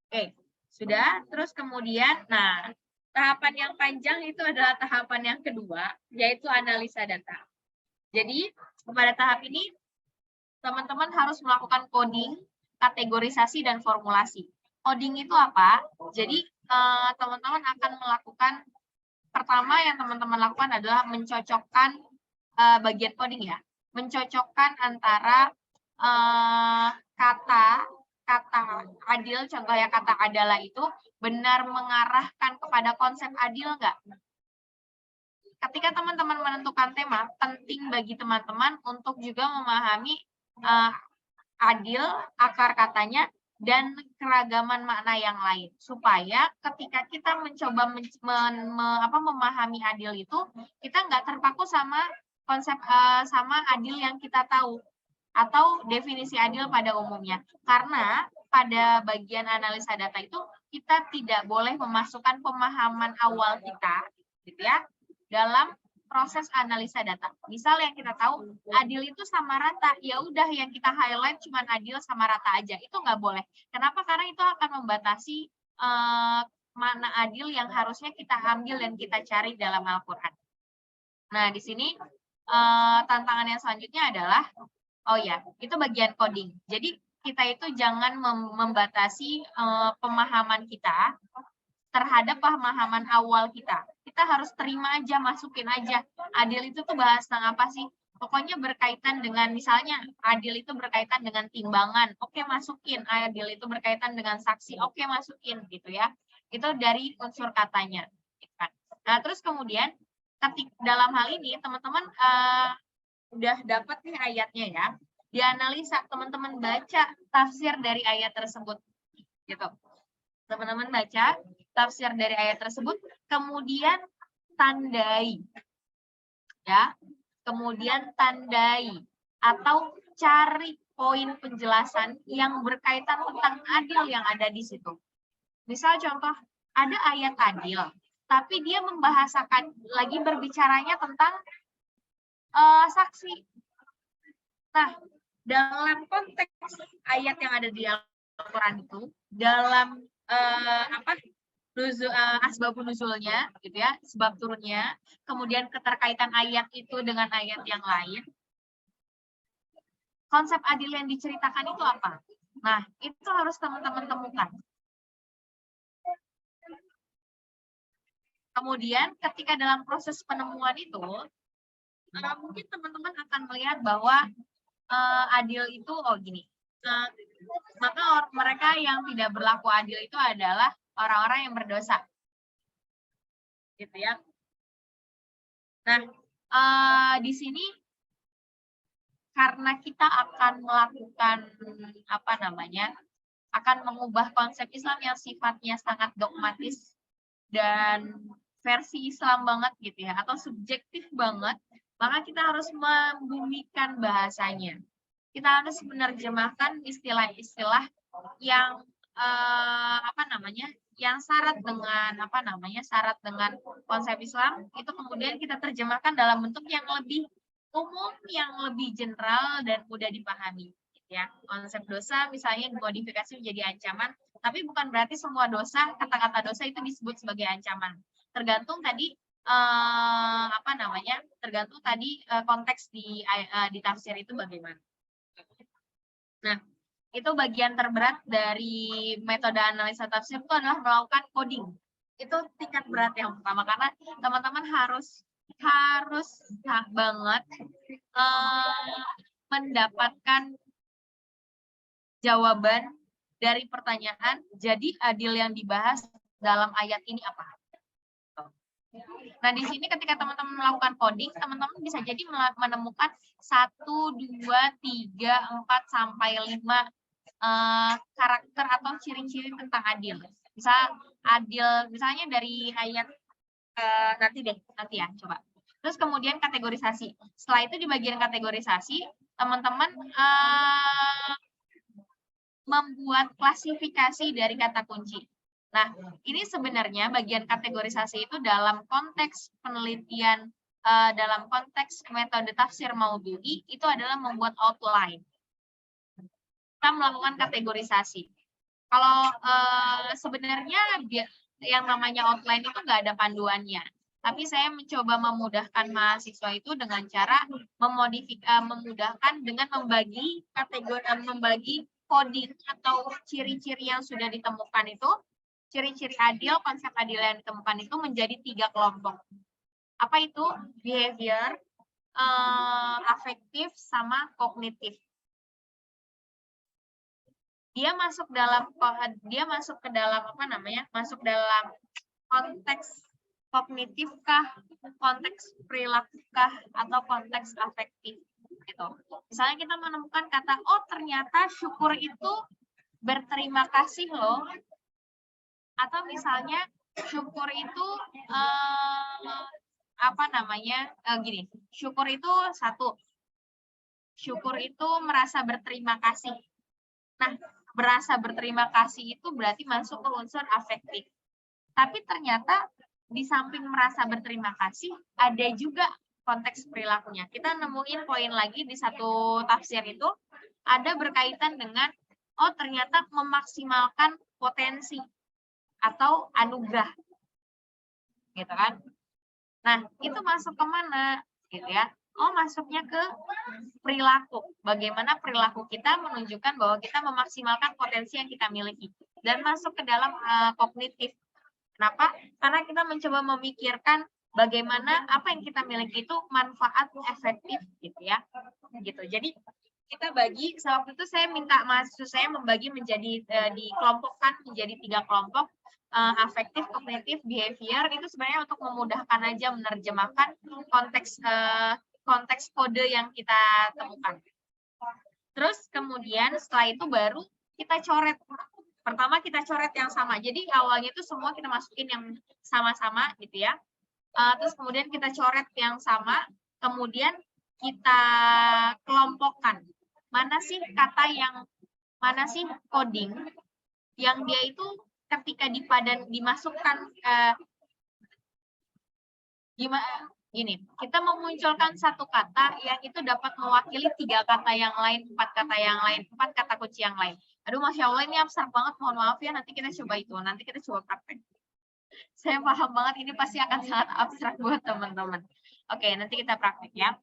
Oke, sudah. Terus kemudian, nah, tahapan yang panjang itu adalah tahapan yang kedua, yaitu analisa data. Jadi, pada tahap ini, teman-teman harus melakukan coding, kategorisasi, dan formulasi. Coding itu apa? Jadi, teman-teman akan melakukan, pertama yang teman-teman lakukan adalah mencocokkan bagian coding ya. Mencocokkan antara kata adil, contohnya kata adalah itu benar mengarahkan kepada konsep adil nggak? Ketika teman-teman menentukan tema, penting bagi teman-teman untuk juga memahami adil, akar katanya, dan keragaman makna yang lain. Supaya ketika kita mencoba memahami adil itu, kita nggak terpaku sama konsep sama adil yang kita tahu atau definisi adil pada umumnya. Karena pada bagian analisa data itu kita tidak boleh memasukkan pemahaman awal kita, gitu ya, dalam proses analisa data. Misal yang kita tahu adil itu sama rata, ya udah yang kita highlight cuma adil sama rata aja, itu nggak boleh. Kenapa? Karena itu akan membatasi makna adil yang harusnya kita ambil dan kita cari dalam Al-Quran. Nah, di sini tantangan yang selanjutnya adalah, oh ya, itu bagian coding. Jadi kita itu jangan membatasi pemahaman kita terhadap pemahaman awal kita. Kita harus terima aja, masukin aja. Adil itu tuh bahas tentang apa sih? Pokoknya berkaitan dengan, misalnya adil itu berkaitan dengan timbangan, oke masukin. Adil itu berkaitan dengan saksi, oke masukin, gitu ya. Itu dari unsur katanya. Nah, terus kemudian dalam hal ini teman-teman udah dapat nih ayatnya ya, dianalisa, teman-teman baca tafsir dari ayat tersebut, gitu. Teman-teman baca tafsir dari ayat tersebut, kemudian tandai, ya, kemudian tandai atau cari poin penjelasan yang berkaitan tentang adil yang ada di situ. Misal contoh, ada ayat adil, tapi dia membahasakan lagi berbicaranya tentang saksi. Nah, dalam konteks ayat yang ada di Al-Quran itu, dalam asbabun nuzulnya, gitu ya, sebab turunnya, kemudian keterkaitan ayat itu dengan ayat yang lain, konsep adil yang diceritakan itu apa? Nah, itu harus teman-teman temukan. Kemudian ketika dalam proses penemuan itu, mungkin teman-teman akan melihat bahwa adil itu, oh gini, maka mereka yang tidak berlaku adil itu adalah orang-orang yang berdosa, gitu ya. Nah, di sini karena kita akan melakukan apa namanya, akan mengubah konsep Islam yang sifatnya sangat dogmatis dan versi Islam banget gitu ya, atau subjektif banget, maka kita harus membumikan bahasanya. Kita harus menerjemahkan istilah-istilah yang apa namanya, yang syarat dengan konsep Islam, itu kemudian kita terjemahkan dalam bentuk yang lebih umum, yang lebih general dan mudah dipahami. Ya, konsep dosa misalnya dimodifikasi menjadi ancaman, tapi bukan berarti semua dosa, kata-kata dosa itu disebut sebagai ancaman. Tergantung tadi tergantung tadi konteks di tafsir itu bagaimana. Nah, itu bagian terberat dari metode analisa tafsir itu adalah melakukan coding. Itu tingkat berat yang pertama, karena teman-teman harus banget mendapatkan jawaban dari pertanyaan, jadi adil yang dibahas dalam ayat ini apa? Nah, di sini ketika teman-teman melakukan coding, teman-teman bisa jadi menemukan 1, 2, 3, 4, sampai 5 karakter atau ciri-ciri tentang adil. Misalnya dari ayat nanti ya, coba. Terus kemudian kategorisasi. Setelah itu di bagian kategorisasi, teman-teman membuat klasifikasi dari kata kunci. Nah, ini sebenarnya bagian kategorisasi itu dalam konteks penelitian, dalam konteks metode tafsir maudhu'i, itu adalah membuat outline. Kita melakukan kategorisasi. Kalau sebenarnya yang namanya outline itu nggak ada panduannya. Tapi saya mencoba memudahkan mahasiswa itu dengan cara memudahkan dengan membagi membagi coding atau ciri-ciri yang sudah ditemukan itu, ciri-ciri adil, konsep adil yang ditemukan itu menjadi 3 kelompok. Apa itu? Behavior, afektif, sama kognitif. Dia masuk ke dalam masuk dalam konteks kognitifkah, konteks perilakukah, atau konteks afektif gitu. Misalnya kita menemukan kata, oh ternyata syukur itu berterima kasih loh, atau misalnya syukur itu gini, syukur itu syukur itu merasa berterima kasih. Nah, merasa berterima kasih itu berarti masuk ke unsur afektif. Tapi ternyata di samping merasa berterima kasih, ada juga konteks perilakunya. Kita nemuin poin lagi di satu tafsir itu, ada berkaitan dengan, oh ternyata memaksimalkan potensi atau anugerah. Gitu kan? Nah, itu masuk ke mana? Gitu ya. Oh, masuknya ke perilaku. Bagaimana perilaku kita menunjukkan bahwa kita memaksimalkan potensi yang kita miliki. Dan masuk ke dalam kognitif. Kenapa? Karena kita mencoba memikirkan bagaimana apa yang kita miliki itu manfaat efektif gitu ya. Gitu. Jadi kita bagi, waktu itu saya minta mahasiswa saya membagi menjadi dikelompokkan menjadi 3 kelompok, afektif, kognitif, behavior. Itu sebenarnya untuk memudahkan aja menerjemahkan konteks kode yang kita temukan. Terus kemudian setelah itu baru kita coret. Pertama kita coret yang sama. Jadi awalnya itu semua kita masukin yang sama-sama gitu ya. Terus kemudian kita coret yang sama. Kemudian kita kelompokkan. Mana sih coding yang dia itu ketika dimasukkan gini, kita memunculkan satu kata yang itu dapat mewakili 3 kata yang lain, 4 kata yang lain, 4 kata kunci yang lain. Aduh, Masya Allah, ini abstrak banget, mohon maaf ya, nanti kita coba praktek. Saya paham banget, ini pasti akan sangat abstrak buat teman-teman. Oke, nanti kita praktek ya.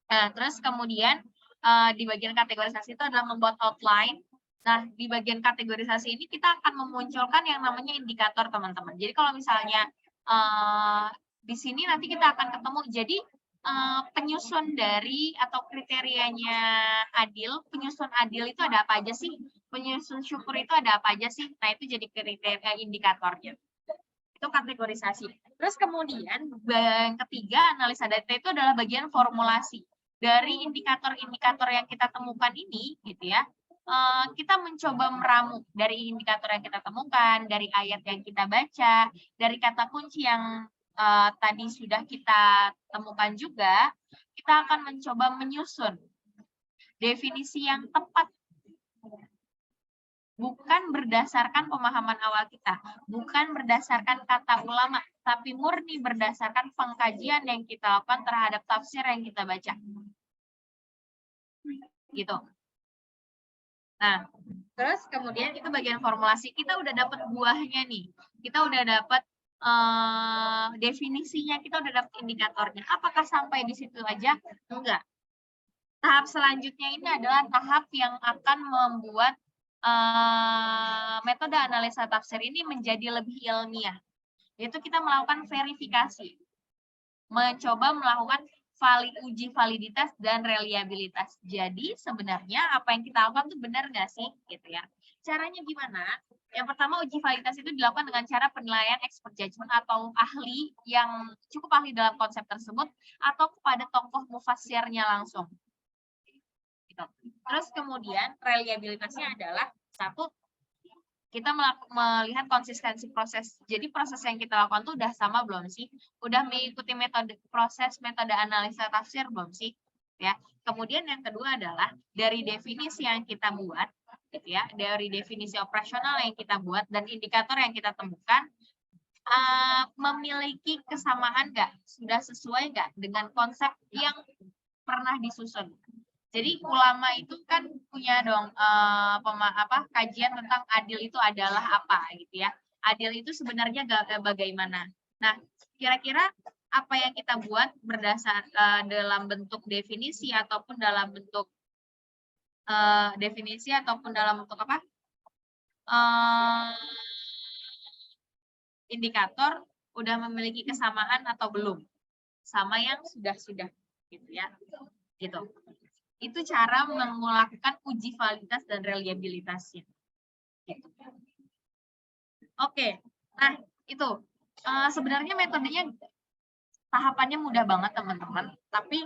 Nah, terus kemudian di bagian kategorisasi itu adalah membuat outline. Nah, di bagian kategorisasi ini kita akan memunculkan yang namanya indikator, teman-teman. Jadi kalau misalnya Di sini nanti kita akan ketemu. Jadi penyusun dari atau kriterianya adil, penyusun adil itu ada apa aja sih? Penyusun syukur itu ada apa aja sih? Nah, itu jadi kriteria indikatornya. Itu kategorisasi. Terus kemudian yang ketiga, analisa data itu adalah bagian formulasi. Dari indikator-indikator yang kita temukan ini, gitu ya, kita mencoba meramu dari indikator yang kita temukan, dari ayat yang kita baca, dari kata kunci yang tadi sudah kita temukan juga, kita akan mencoba menyusun definisi yang tepat, bukan berdasarkan pemahaman awal kita, bukan berdasarkan kata ulama, tapi murni berdasarkan pengkajian yang kita lakukan terhadap tafsir yang kita baca. Gitu. Nah, terus kemudian itu bagian formulasi. Kita udah dapat buahnya nih. Kita udah dapat definisinya, kita udah dapat indikatornya. Apakah sampai di situ aja? Enggak. Tahap selanjutnya ini adalah tahap yang akan membuat metode analisa tafsir ini menjadi lebih ilmiah. Yaitu kita melakukan verifikasi. Mencoba melakukan uji validitas dan reliabilitas. Jadi sebenarnya apa yang kita lakukan itu benar nggak sih? Gitu ya. Caranya gimana? Yang pertama, uji validitas itu dilakukan dengan cara penilaian expert judgment atau ahli yang cukup ahli dalam konsep tersebut atau kepada tokoh mufassirnya langsung. Gitu. Terus kemudian reliabilitasnya adalah satu, kita melihat konsistensi proses. Jadi proses yang kita lakukan tuh udah sama belum sih? Udah mengikuti metode analisa tafsir belum sih? Ya. Kemudian yang kedua adalah dari definisi yang kita buat, gitu ya, dari definisi operasional yang kita buat dan indikator yang kita temukan, memiliki kesamaan nggak? Sudah sesuai nggak dengan konsep yang pernah disusun? Jadi ulama itu kan punya dong kajian tentang adil itu adalah apa gitu ya. Adil itu sebenarnya bagaimana. Nah, kira-kira apa yang kita buat berdasar dalam bentuk definisi ataupun dalam bentuk apa? Indikator udah memiliki kesamaan atau belum sama yang sudah gitu ya. Gitu. Itu cara melakukan uji validitas dan reliabilitasnya. Gitu. Oke, nah itu sebenarnya metodenya tahapannya mudah banget teman-teman, tapi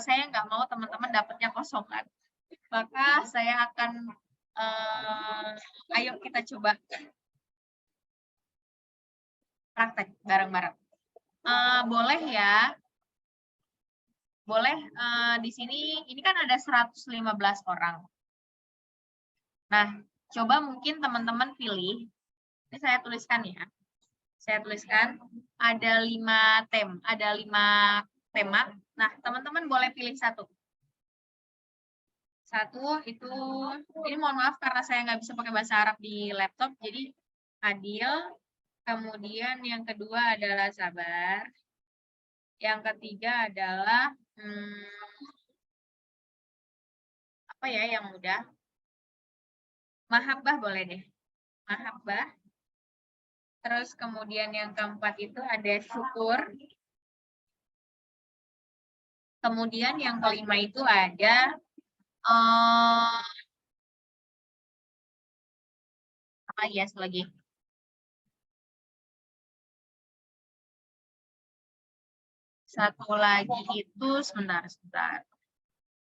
saya nggak mau teman-teman dapatnya kosongan, maka saya akan ayo kita coba praktek bareng-bareng. Boleh ya? Boleh di sini, ini kan ada 115 orang. Nah, coba mungkin teman-teman pilih, ini saya tuliskan ya. Saya tuliskan ada 5 tema. Nah, teman-teman boleh pilih satu. Satu itu, ini mohon maaf karena saya nggak bisa pakai bahasa Arab di laptop, jadi adil. Kemudian yang kedua adalah sabar. Yang ketiga adalah apa ya yang mudah? Mahabbah boleh deh. Mahabbah. Terus kemudian yang keempat itu ada syukur. Kemudian yang kelima itu ada apa ya lagi? Satu lagi itu sebentar.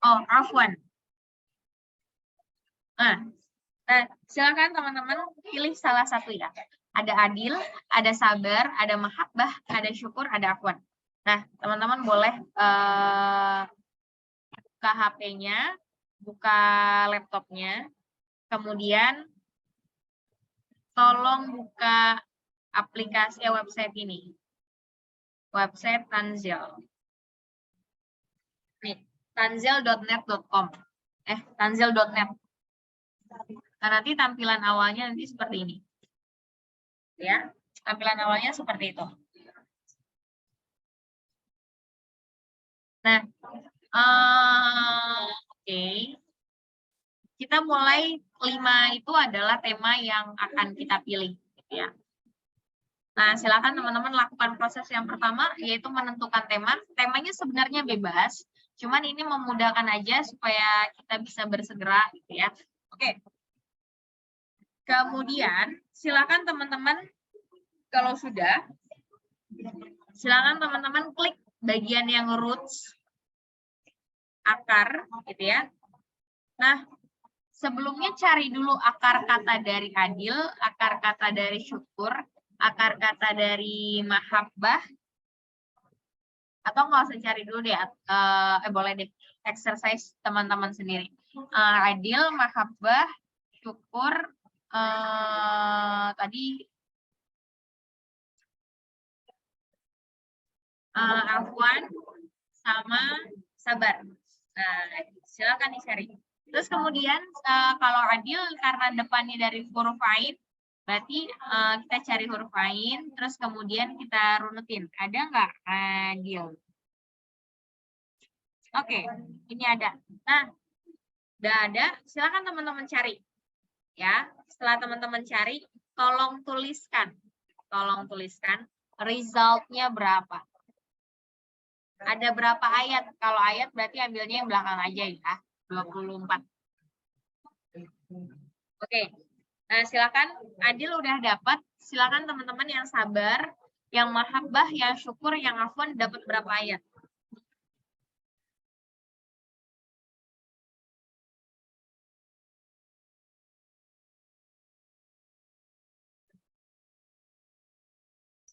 Oh, afwan. Nah, silakan teman-teman pilih salah satu ya. Ada adil, ada sabar, ada mahabbah, ada syukur, ada afwan. Nah, teman-teman boleh buka HP-nya, buka laptopnya, kemudian tolong buka aplikasi website ini. Website Tanzil. Nih, tanzil.net.com. Tanzil.net. Nah, nanti tampilan awalnya nanti seperti ini. Ya, tampilan awalnya seperti itu. Nah, oke. Kita mulai 5 itu adalah tema yang akan kita pilih, gitu ya. Nah, silakan teman-teman lakukan proses yang pertama, yaitu menentukan tema. Temanya sebenarnya bebas, cuman ini memudahkan aja supaya kita bisa bersegera, gitu ya. Oke. Kemudian, silakan teman-teman, kalau sudah, silakan teman-teman klik bagian yang roots, akar, gitu ya. Nah, sebelumnya cari dulu akar kata dari adil, akar kata dari syukur, akar kata dari mahabbah, atau nggak usah cari dulu deh, boleh deh exercise teman-teman sendiri. Adil, mahabbah, syukur, tadi afwan, sama sabar. Nah, silakan dicari. Terus kemudian kalau adil karena depannya dari huruf ain, berarti kita cari huruf ain, terus kemudian kita runutin. Ada nggak adil? Oke, ini ada. Nah, udah ada, silakan teman-teman cari. Ya, setelah teman-teman cari, tolong tuliskan. Tolong tuliskan result-nya berapa. Ada berapa ayat? Kalau ayat berarti ambilnya yang belakang aja ya. 24. Oke. Nah, silakan Adil udah dapat. Silakan teman-teman yang sabar, yang mahabbah, yang syukur, yang afwan dapat berapa ayat?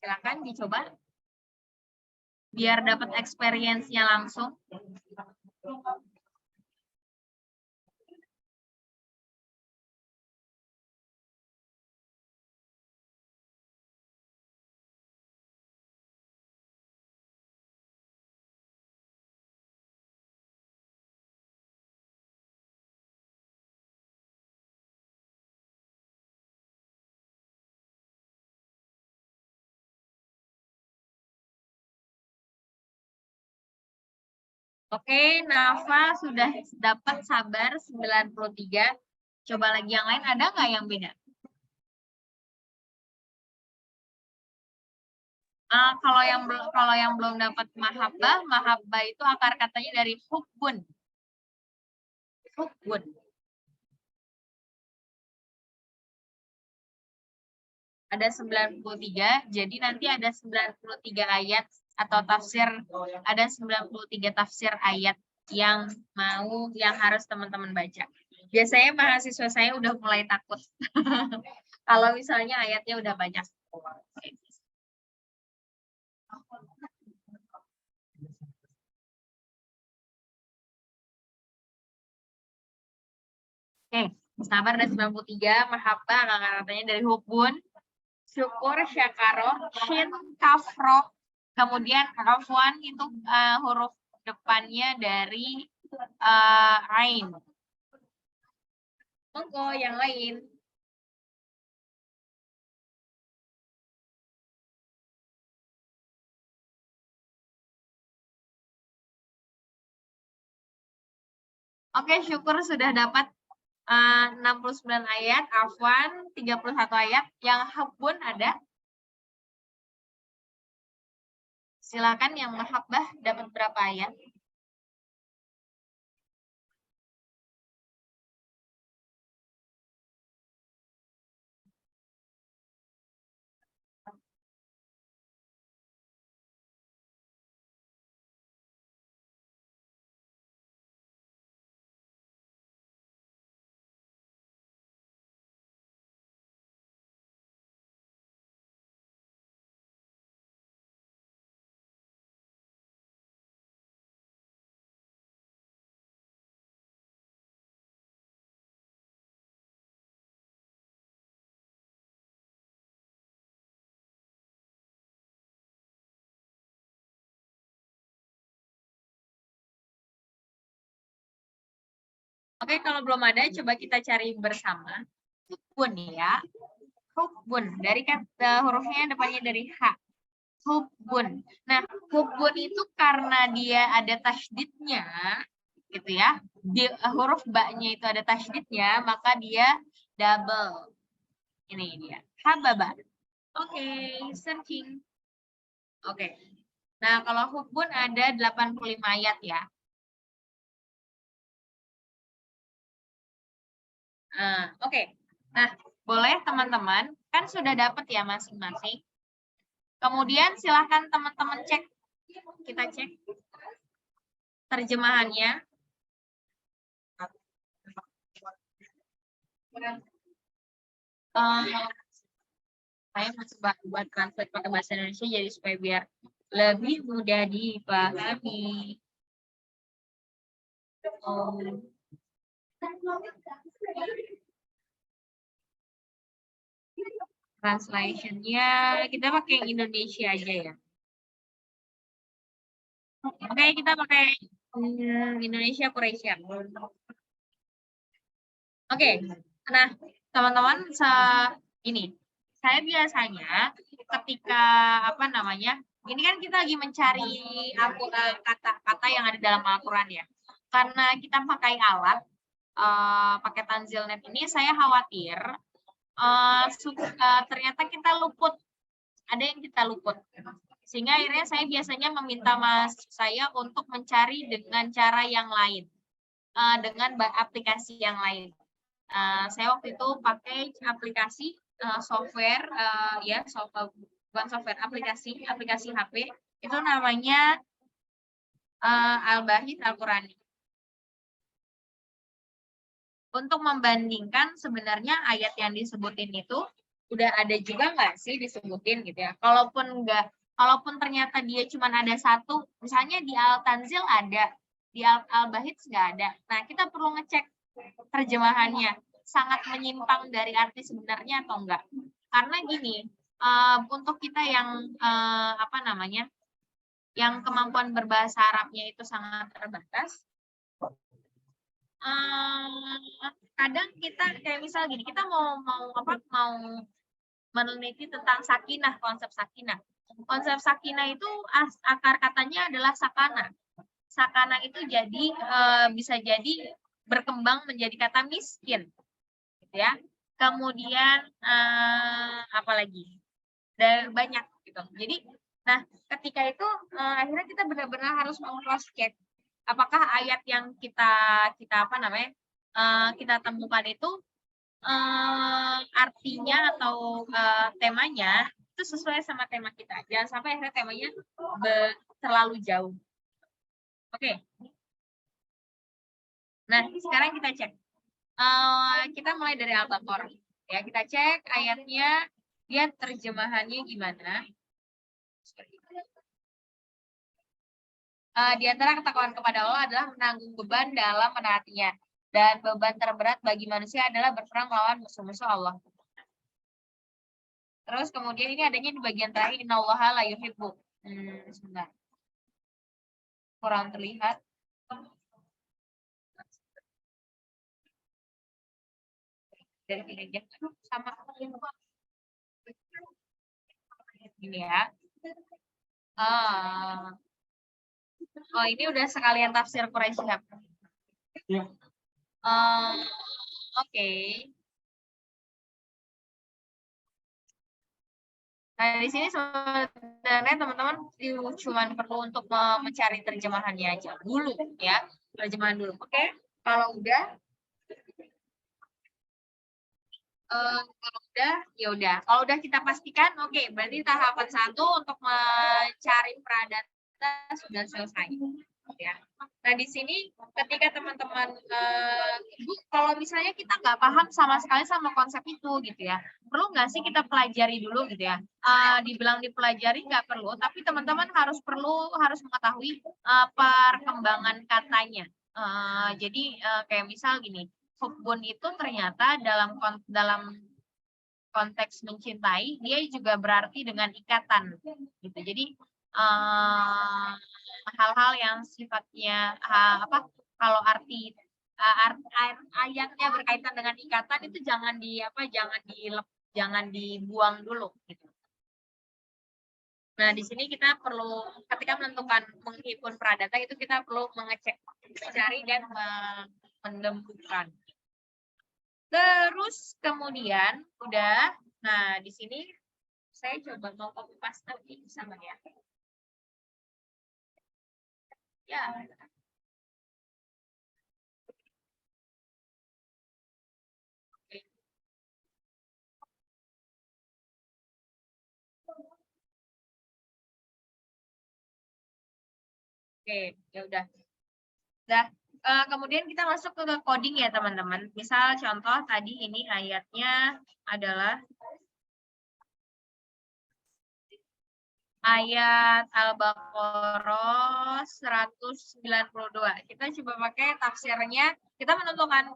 Silakan dicoba. Biar dapat experience-nya langsung. Oke, Nafa sudah dapat sabar 93. Coba lagi yang lain, ada nggak yang beda? Kalau yang belum dapat mahabbah itu akar katanya dari hubbun. Hubbun. Ada 93, jadi nanti ada 93 ayat atau tafsir, ada 93 tafsir ayat yang harus teman-teman baca. Biasanya mahasiswa saya udah mulai takut kalau misalnya ayatnya udah banyak. Oke, sabar ada 93, mahabbah katanya dari hubun, syukur, syakaroh, shin, kafroh, kemudian afwan itu huruf depannya dari ain. Monggo yang lain. Oke, syukur sudah dapat 69 ayat, afwan 31 ayat, yang habun ada. Silakan yang mahabbah dapat berapa ayat? Oke, kalau belum ada, coba kita cari bersama. Hubun ya. Hubun. Dari kata hurufnya depannya dari H. Hubun. Nah, hubun itu karena dia ada tasydidnya, gitu ya. Di huruf ba-nya itu ada tasydidnya, maka dia double. Ini dia. Hababa. Oke, searching. Oke. Nah, kalau hubun ada 85 ayat ya. Oke. Nah, boleh teman-teman, kan sudah dapat ya masing-masing. Kemudian silahkan teman-teman cek. Kita cek terjemahannya. Saya mencoba buat translate pakai bahasa Indonesia jadi supaya biar lebih mudah dipahami. Translation-nya kita pakai Indonesia aja ya. Oke, kita pakai Indonesia Croatia. Oke, nah teman-teman ini saya biasanya ketika apa namanya, ini kan kita lagi mencari kata-kata yang ada dalam Al-Quran ya. Karena kita pakai alat pakai Tanzilnet ini, saya khawatir ternyata kita luput, ada yang kita luput. Sehingga akhirnya saya biasanya meminta mas saya untuk mencari dengan cara yang lain, dengan aplikasi yang lain. Saya waktu itu pakai aplikasi software, bukan software, aplikasi HP, itu namanya Al-Bahith Al-Qurani. Untuk membandingkan sebenarnya ayat yang disebutin itu udah ada juga nggak sih disebutin gitu ya. Kalaupun ternyata dia cuma ada satu, misalnya di Al-Tanzil ada, di Al-Bahith nggak ada. Nah, kita perlu ngecek terjemahannya sangat menyimpang dari arti sebenarnya atau enggak. Karena gini, untuk kita yang yang kemampuan berbahasa Arabnya itu sangat terbatas, kadang kita kayak misal gini, kita mau meneliti tentang sakinah, konsep sakinah. Konsep sakinah itu akar katanya adalah sakana. Sakana itu jadi bisa jadi berkembang menjadi kata miskin, gitu ya. Kemudian apalagi dan banyak gitu. Jadi, nah ketika itu akhirnya kita benar-benar harus cross check apakah ayat yang kita temukan itu artinya atau temanya itu sesuai sama tema kita. Jangan sampai akhirnya temanya terlalu jauh. Oke. Nah, sekarang kita cek. Kita mulai dari Al-Baqarah. Ya, kita cek ayatnya, dia terjemahannya gimana. Di antara ketakwaan kepada Allah adalah menanggung beban dalam menaatinya. Dan beban terberat bagi manusia adalah berperang melawan musuh-musuh Allah. Terus kemudian ini adanya di bagian terakhir, innallaha la yuhibbu. Sebentar. Kurang terlihat. Dari ini sama ini ya. Oh, ini udah sekalian tafsir Quraisy. Oke. Nah, di sini sebenarnya teman-teman cuma perlu untuk mencari terjemahannya aja dulu ya. Terjemahan dulu. Oke. Kalau udah ya udah. Kalau udah kita pastikan, oke, berarti tahapan 1 untuk mencari pradata sudah selesai. Ya. Nah, di sini ketika teman-teman kalau misalnya kita nggak paham sama sekali sama konsep itu gitu ya, perlu nggak sih kita pelajari dulu gitu ya? Dibilang dipelajari nggak perlu, tapi teman-teman harus mengetahui perkembangan katanya. Jadi kayak misal gini, hubun itu ternyata dalam konteks mencintai, dia juga berarti dengan ikatan gitu. Jadi hal-hal yang sifatnya kalau ayatnya berkaitan dengan ikatan itu jangan dibuang dulu gitu. Nah, di sini kita perlu ketika menentukan menghimpun pradata itu kita perlu mengecek, mencari dan menemukan. Terus kemudian udah, nah di sini Saya coba mau copy paste ini sama ya. Ya. Oke, ya udah. Dah. Kemudian kita masuk ke coding ya teman-teman. Misal contoh tadi ini ayatnya adalah ayat Al-Baqarah 192. Kita coba pakai tafsirnya. Kita menentukan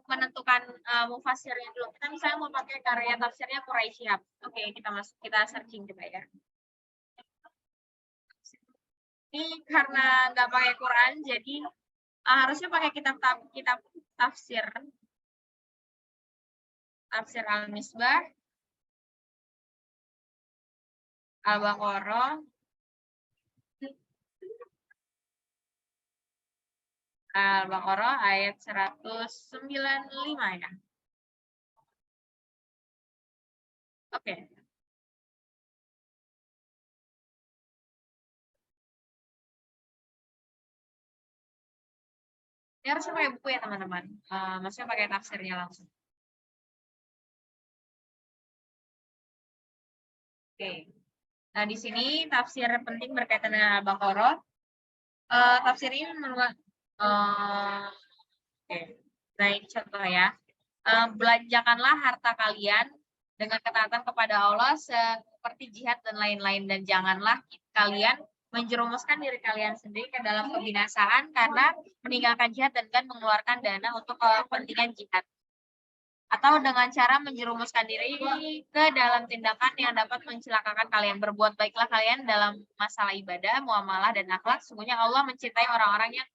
mufasirnya dulu. Kita misalnya mau pakai karya tafsirnya Quraisy Shihab. Oke, kita searching coba ya. Ini karena nggak pakai Quran, jadi harusnya pakai kitab tafsir Al-Misbah, Al-Baqarah, ayat 195 ya. Oke. Ini harusnya pakai buku ya teman-teman. Maksudnya pakai tafsirnya langsung. Oke. Nah, di sini tafsir penting berkaitan dengan Al-Baqarah. Tafsir ini menurut oke. Baik, contoh ya. Belanjakanlah harta kalian dengan ketaatan kepada Allah seperti jihad dan lain-lain, dan janganlah kalian menjerumuskan diri kalian sendiri ke dalam kebinasaan karena meninggalkan jihad dan mengeluarkan dana untuk kepentingan jihad, atau dengan cara menjerumuskan diri ke dalam tindakan yang dapat mencelakakan kalian. Berbuat baiklah kalian dalam masalah ibadah, muamalah, dan akhlak. Sungguhnya Allah mencintai orang-orang yang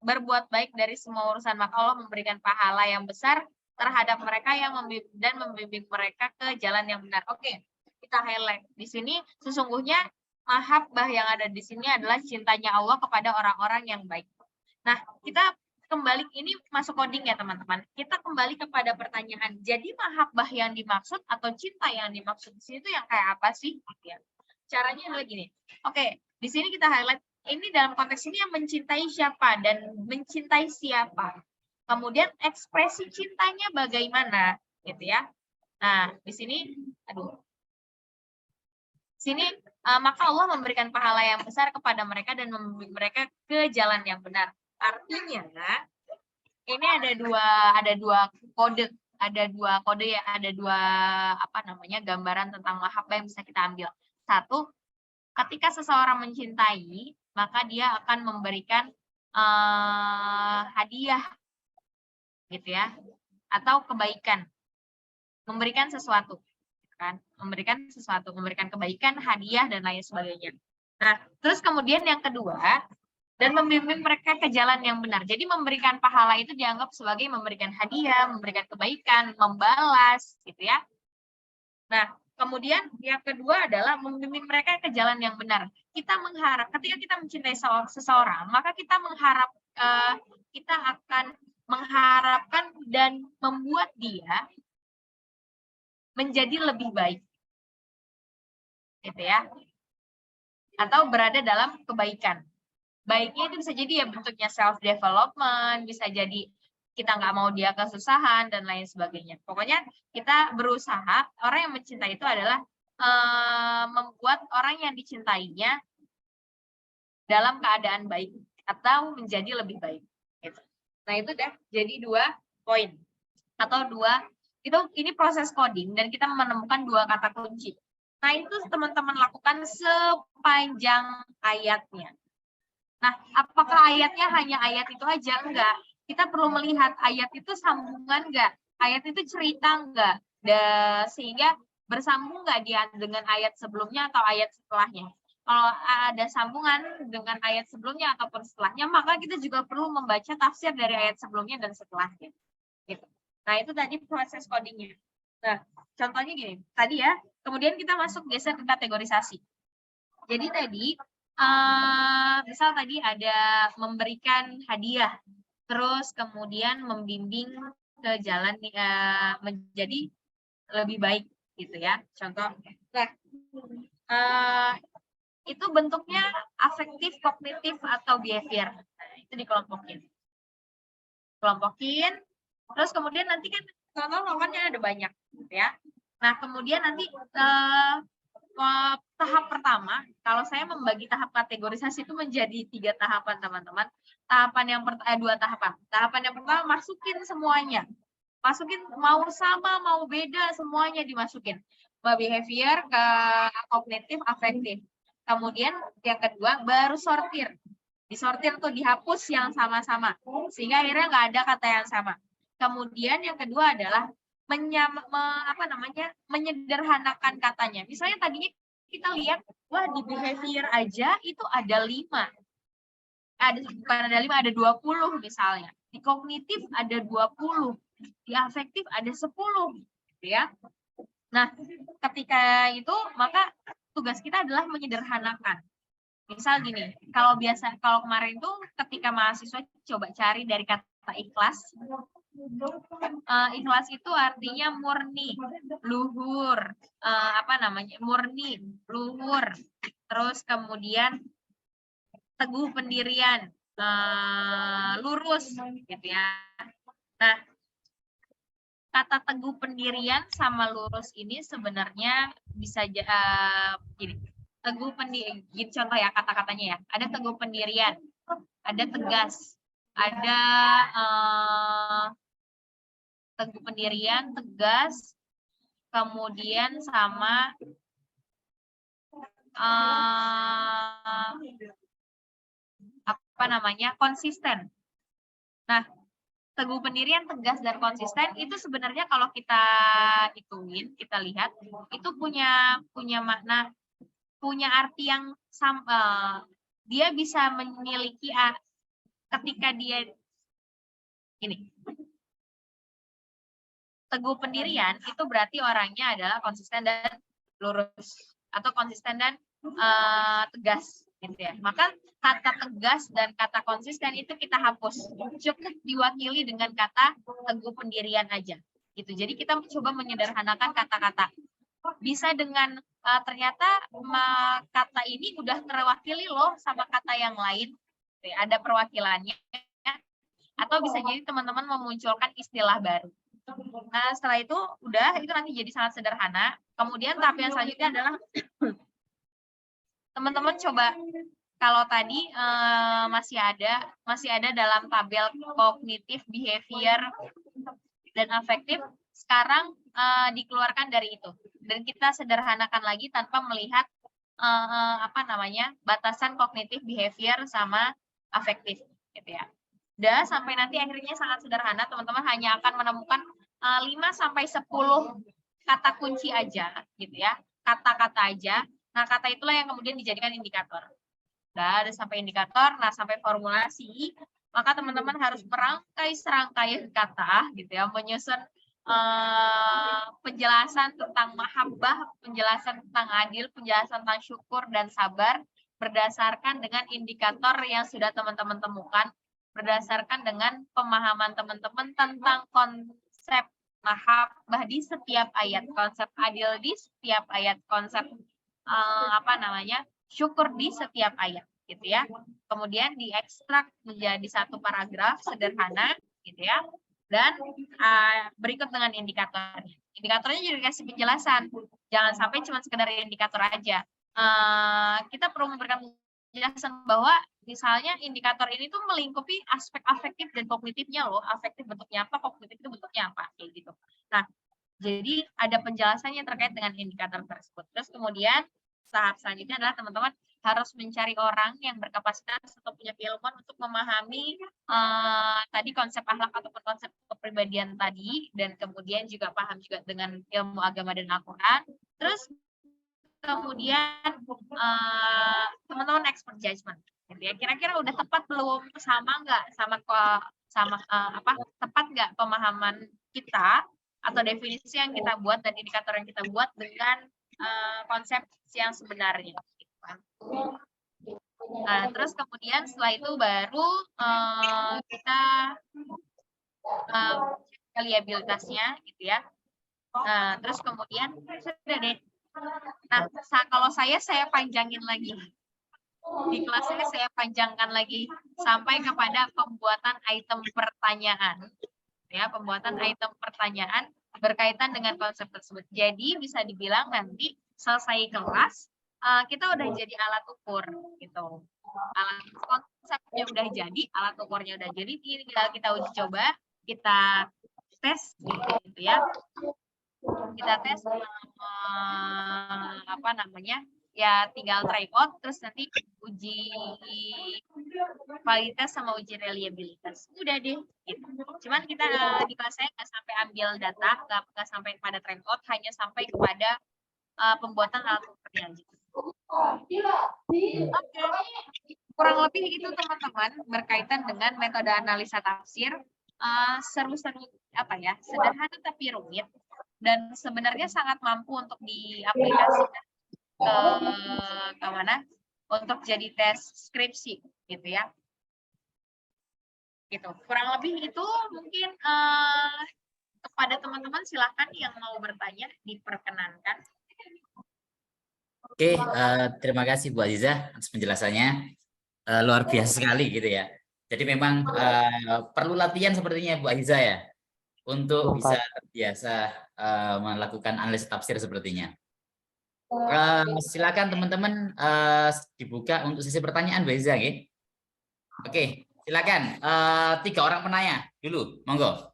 berbuat baik dari semua urusan, maka Allah memberikan pahala yang besar terhadap mereka yang membimbing mereka ke jalan yang benar. Oke, kita highlight di sini. Sesungguhnya mahabbah yang ada di sini adalah cintanya Allah kepada orang-orang yang baik. Nah, kita kembali, ini masuk coding ya teman-teman. Kita kembali kepada pertanyaan. Jadi mahabbah yang dimaksud atau cinta yang dimaksud di sini itu yang kayak apa sih? Ya. Caranya adalah gini. Oke, di sini kita highlight. Ini dalam konteks ini yang mencintai siapa dan mencintai siapa. Kemudian ekspresi cintanya bagaimana, gitu ya. Nah, di sini, sini maka Allah memberikan pahala yang besar kepada mereka dan membimbing mereka ke jalan yang benar. Artinya, ini ada dua kode ya, ada dua gambaran tentang mahabbah yang bisa kita ambil. Satu, ketika seseorang mencintai, maka dia akan memberikan hadiah, gitu ya, atau kebaikan, memberikan sesuatu, kan? Memberikan kebaikan, hadiah, dan lain sebagainya. Nah, terus kemudian yang kedua, dan membimbing mereka ke jalan yang benar. Jadi memberikan pahala itu dianggap sebagai memberikan hadiah, memberikan kebaikan, membalas, gitu ya. Nah, kemudian yang kedua adalah membimbing mereka ke jalan yang benar. Kita mengharap, ketika kita mencintai seseorang, maka kita akan mengharapkan dan membuat dia menjadi lebih baik, gitu ya, atau berada dalam kebaikan. Baiknya itu bisa jadi ya bentuknya self development, bisa jadi kita nggak mau dia kesusahan dan lain sebagainya. Pokoknya kita berusaha, orang yang mencintai itu adalah membuat orang yang dicintainya dalam keadaan baik atau menjadi lebih baik. Gitu. Nah itu dah jadi 2 poin atau ini proses coding dan kita menemukan 2 kata kunci. Nah itu teman-teman lakukan sepanjang ayatnya. Nah, apakah ayatnya hanya ayat itu aja? Enggak. Kita perlu melihat ayat itu sambungan enggak? Ayat itu cerita enggak? Sehingga bersambung enggak dia dengan ayat sebelumnya atau ayat setelahnya? Kalau ada sambungan dengan ayat sebelumnya ataupun setelahnya, maka kita juga perlu membaca tafsir dari ayat sebelumnya dan setelahnya. Gitu. Nah, itu tadi proses codingnya. Nah, contohnya gini. Tadi ya, kemudian kita geser ke kategorisasi. Jadi tadi, misal tadi ada memberikan hadiah, terus kemudian membimbing ke jalan menjadi lebih baik, gitu ya. Contoh. Nah, itu bentuknya afektif, kognitif, atau behavior. Nah, itu dikelompokin. Terus kemudian nanti kan lawannya ada banyak, gitu ya. Nah, kemudian nanti tahap pertama, kalau saya membagi tahap kategorisasi itu menjadi 3 tahapan, teman-teman. Dua tahapan. Tahapan yang pertama, masukin semuanya. Masukin mau sama, mau beda, semuanya dimasukin. Behavior, ke kognitif, afektif. Kemudian yang kedua, baru sortir. Disortir tuh, dihapus yang sama-sama. Sehingga akhirnya nggak ada kata yang sama. Kemudian yang kedua adalah menyederhanakan katanya. Misalnya tadinya kita lihat, wah di behavior aja itu ada 5. Bukan ada 5, ada 20 misalnya. Di kognitif ada 20. Di afektif ada 10. Gitu ya. Nah, ketika itu maka tugas kita adalah menyederhanakan. Misal gini, kalau kemarin itu ketika mahasiswa coba cari dari kata ikhlas, ikhlas itu artinya murni, luhur, murni, luhur, terus kemudian teguh pendirian, lurus, gitu ya. Nah, kata teguh pendirian sama lurus ini sebenarnya bisa gini. Teguh pendirian, contoh ya kata-katanya ya. Ada teguh pendirian, ada tegas, ada teguh pendirian, tegas, kemudian sama konsisten. Nah, teguh pendirian, tegas, dan konsisten itu sebenarnya kalau kita hitungin, kita lihat itu punya makna, punya arti yang dia bisa memiliki ketika dia ini teguh pendirian itu berarti orangnya adalah konsisten dan lurus atau konsisten dan tegas gitu ya. Maka kata tegas dan kata konsisten itu kita hapus, cukup diwakili dengan kata teguh pendirian aja gitu. Jadi kita mencoba menyederhanakan kata-kata. Bisa dengan ternyata kata ini udah terwakili loh sama kata yang lain, ada perwakilannya, atau bisa jadi teman-teman memunculkan istilah baru. Nah, setelah itu itu nanti jadi sangat sederhana. Kemudian tahap yang selanjutnya adalah teman-teman coba, kalau tadi masih ada dalam tabel kognitif, behavior, dan afektif, sekarang dikeluarkan dari itu dan kita sederhanakan lagi tanpa melihat batasan kognitif, behavior, sama afektif gitu ya. Dan sampai nanti akhirnya sangat sederhana, teman-teman hanya akan menemukan 5-10 kata kunci aja gitu ya, kata-kata aja. Nah, kata itulah yang kemudian dijadikan indikator. Nah, ada sampai indikator, nah sampai formulasi, maka teman-teman harus merangkai serangkaian kata gitu ya, menyusun penjelasan tentang mahabbah, penjelasan tentang adil, penjelasan tentang syukur dan sabar berdasarkan dengan indikator yang sudah teman-teman temukan, berdasarkan dengan pemahaman teman-teman tentang konsep mahabbah di setiap ayat, konsep adil di setiap ayat, konsep syukur di setiap ayat gitu ya. Kemudian diekstrak menjadi satu paragraf sederhana gitu ya. Dan berikut dengan indikatornya. Indikatornya juga dikasih penjelasan. Jangan sampai cuma sekedar indikator aja. Kita perlu memberikan penjelasan bahwa misalnya indikator ini tuh melingkupi aspek afektif dan kognitifnya loh. Afektif bentuknya apa, kognitif itu bentuknya apa, kayak gitu. Nah, jadi ada penjelasannya terkait dengan indikator tersebut. Terus kemudian tahap selanjutnya adalah teman-teman harus mencari orang yang berkapasitas atau punya keilmuan untuk memahami tadi konsep akhlak ataupun konsep kepribadian tadi, dan kemudian juga paham juga dengan ilmu agama dan Al-Quran. Terus kemudian teman-teman expert judgment. Kira-kira udah tepat belum, sama nggak tepat nggak pemahaman kita atau definisi yang kita buat dan indikator yang kita buat dengan konsep yang sebenarnya. Nah, terus kemudian setelah itu baru kita cek reliabilitasnya gitu ya. Nah, terus kemudian sudah deh, Nah, kalau saya panjangin lagi. Di kelas ini saya panjangkan lagi sampai kepada pembuatan item pertanyaan. Ya, pembuatan item pertanyaan berkaitan dengan konsep tersebut. Jadi bisa dibilang nanti selesai kelas kita udah jadi alat ukur gitu. Alat konsepnya udah jadi, alat ukurnya udah jadi, tinggal kita uji coba, kita tes gitu ya. Kita tes apa namanya? Ya tinggal try out, terus nanti uji validitas sama uji reliabilitas. Udah deh gitu. Cuman kita di kelas saya nggak sampai ambil data, nggak sampai pada try out, hanya sampai kepada pembuatan alat ukurnya gitu. Oke. Kurang lebih itu teman-teman berkaitan dengan metode analisa tafsir. Seru-seru apa ya, sederhana tapi rumit, dan sebenarnya sangat mampu untuk diaplikasikan ke mana untuk jadi tes skripsi gitu ya. Gitu. Kurang lebih itu mungkin kepada teman-teman silahkan yang mau bertanya diperkenankan. Oke, terima kasih Bu Aziza atas penjelasannya. Luar biasa sekali gitu ya. Jadi memang perlu latihan sepertinya Bu Aziza ya untuk bisa terbiasa melakukan analisis tafsir sepertinya. Silakan teman-teman dibuka untuk sesi pertanyaan Bu Aziza, okay? Oke, silakan 3 orang penanya dulu, monggo.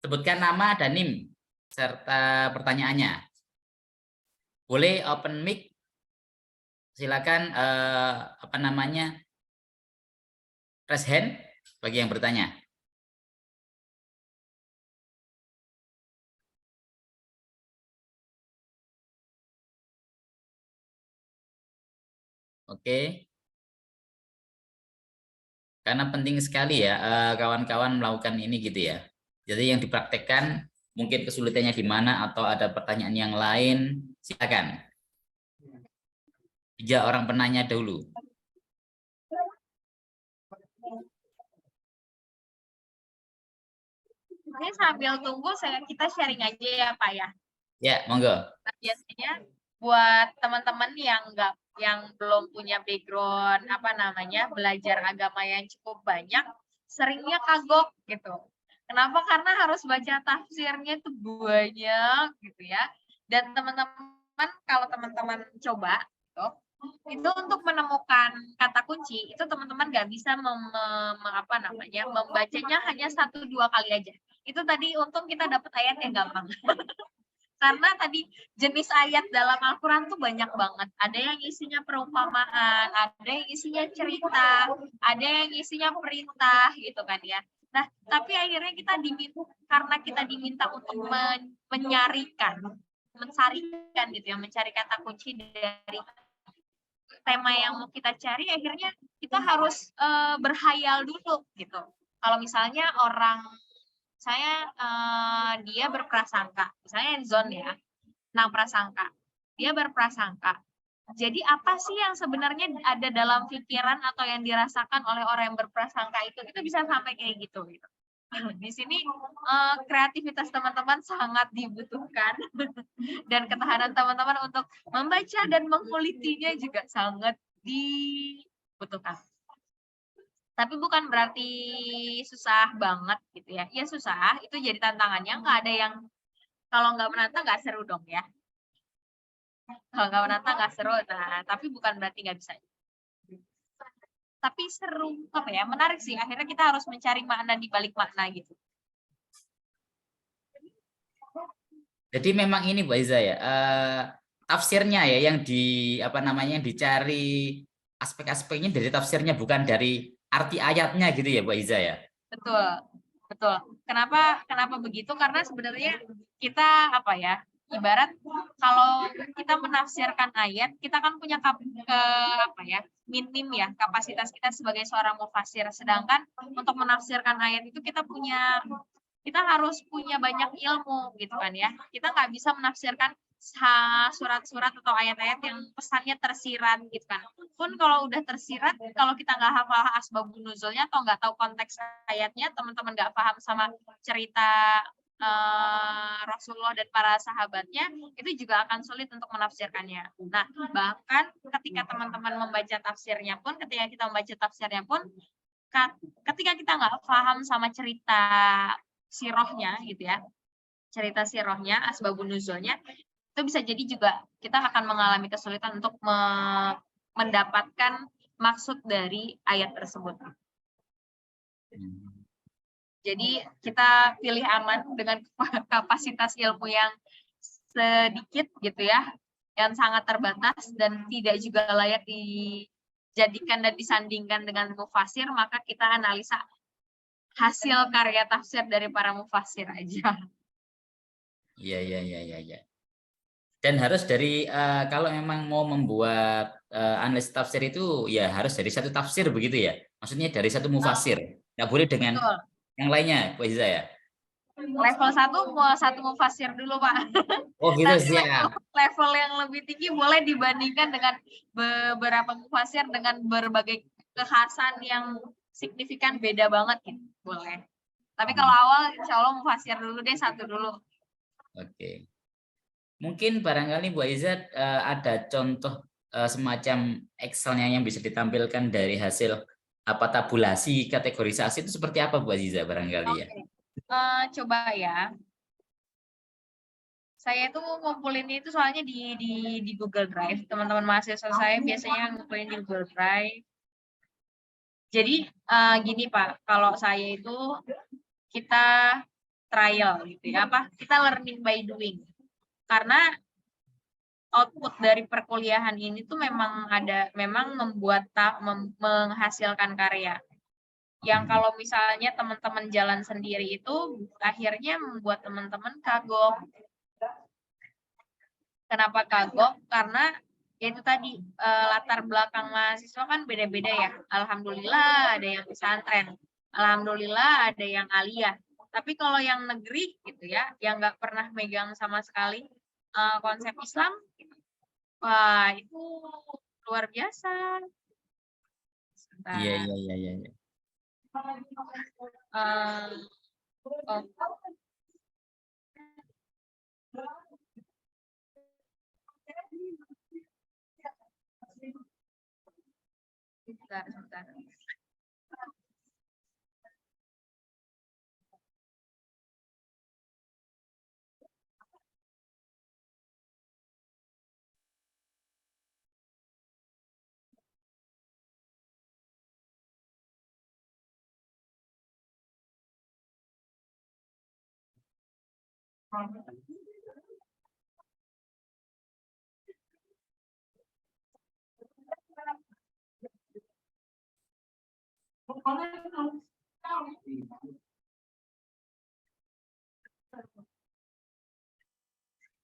Sebutkan nama dan NIM serta pertanyaannya. Boleh open mic. Silakan apa namanya? Raise hand bagi yang bertanya. Oke. Karena penting sekali ya kawan-kawan melakukan ini gitu ya. Jadi yang dipraktekkan mungkin kesulitannya di mana atau ada pertanyaan yang lain, silakan. 3 orang penanya dulu. Ini sambil tunggu kita sharing aja ya Pak ya. Ya, monggo. Nah, biasanya buat teman-teman yang belum punya background apa namanya belajar agama yang cukup banyak, seringnya kagok gitu. Kenapa? Karena harus baca tafsirnya itu banyak gitu ya. Dan teman-teman kalau teman-teman coba gitu, itu untuk menemukan kata kunci itu teman-teman nggak bisa membacanya hanya 1-2 kali aja. Itu tadi untung kita dapat ayat yang gampang. Karena tadi jenis ayat dalam Al-Quran tuh banyak banget. Ada yang isinya perumpamaan, ada yang isinya cerita, ada yang isinya perintah gitu kan ya. Nah, tapi akhirnya karena kita diminta untuk mencarikan gitu ya, mencari kata kunci dari tema yang mau kita cari, akhirnya kita harus berhayal dulu gitu. Kalau misalnya dia berprasangka, misalnya zone ya, tentang prasangka. Dia berprasangka. Jadi apa sih yang sebenarnya ada dalam pikiran atau yang dirasakan oleh orang yang berprasangka itu bisa sampai kayak gitu. Di sini kreativitas teman-teman sangat dibutuhkan dan ketahanan teman-teman untuk membaca dan mengkulitinya juga sangat dibutuhkan. Tapi bukan berarti susah banget gitu ya. Ya susah, itu jadi tantangannya. Nggak ada yang, kalau nggak menantang nggak seru dong ya. Kalau nggak menantang nggak seru, nah tapi bukan berarti nggak bisa. Tapi seru, menarik sih. Akhirnya kita harus mencari makna di balik makna gitu. Jadi memang ini Bu Aiza ya, tafsirnya ya yang dicari aspek-aspeknya dari tafsirnya, bukan dari arti ayatnya gitu ya Bu Aiza ya. Betul, betul. Kenapa begitu? Karena sebenarnya kita ibarat kalau kita menafsirkan ayat, kita kan punya minim ya kapasitas kita sebagai seorang mufasir. Sedangkan untuk menafsirkan ayat itu kita harus punya banyak ilmu gitu kan ya. Kita nggak bisa menafsirkan surat-surat atau ayat-ayat yang pesannya tersirat gitu kan. Pun kalau udah tersirat, kalau kita nggak hafal asbabun nuzulnya atau nggak tahu konteks ayatnya, teman-teman nggak paham sama cerita Rasulullah dan para sahabatnya, itu juga akan sulit untuk menafsirkannya. Nah, bahkan ketika teman-teman membaca tafsirnya pun, ketika kita membaca tafsirnya pun, ketika kita nggak paham sama cerita sirohnya gitu ya, cerita sirohnya, asbabun nuzulnya, itu bisa jadi juga kita akan mengalami kesulitan untuk mendapatkan maksud dari ayat tersebut. Jadi kita pilih aman dengan kapasitas ilmu yang sedikit gitu ya, yang sangat terbatas dan tidak juga layak dijadikan dan disandingkan dengan mufasir, maka kita analisa hasil karya tafsir dari para mufasir aja. Iya. Dan harus dari kalau memang mau membuat analisis tafsir itu ya harus dari satu tafsir begitu ya. Maksudnya dari satu mufasir. Nggak boleh dengan Betul. yang lainnya, Bu Iza ya. Level 1 mufasir dulu, Pak. Oh gitu, Nanti siap. level yang lebih tinggi boleh dibandingkan dengan beberapa mufasir dengan berbagai kekhasan yang signifikan, beda banget gitu. Boleh. Tapi kalau awal insya Allah mufasir dulu deh, 1 dulu. Oke. Mungkin barangkali Bu Aiza ada contoh semacam Excel-nya yang bisa ditampilkan dari hasil tabulasi kategorisasi itu seperti apa Bu Aziza barangkali ya. Coba ya. Saya tuh ngumpulinnya itu soalnya di Google Drive. Teman-teman mahasiswa saya biasanya ngumpulin di Google Drive. Jadi gini Pak, kalau saya itu kita trial gitu ya, kita learning by doing. Karena output dari perkuliahan ini tuh memang menghasilkan karya. Yang kalau misalnya teman-teman jalan sendiri itu akhirnya membuat teman-teman kagok. Kenapa kagok? Karena itu tadi latar belakang mahasiswa kan beda-beda ya. Alhamdulillah ada yang pesantren, alhamdulillah ada yang aliyah. Tapi kalau yang negeri gitu ya, yang nggak pernah megang sama sekali konsep Islam, wah itu luar biasa. Iya. Oh. Sebentar.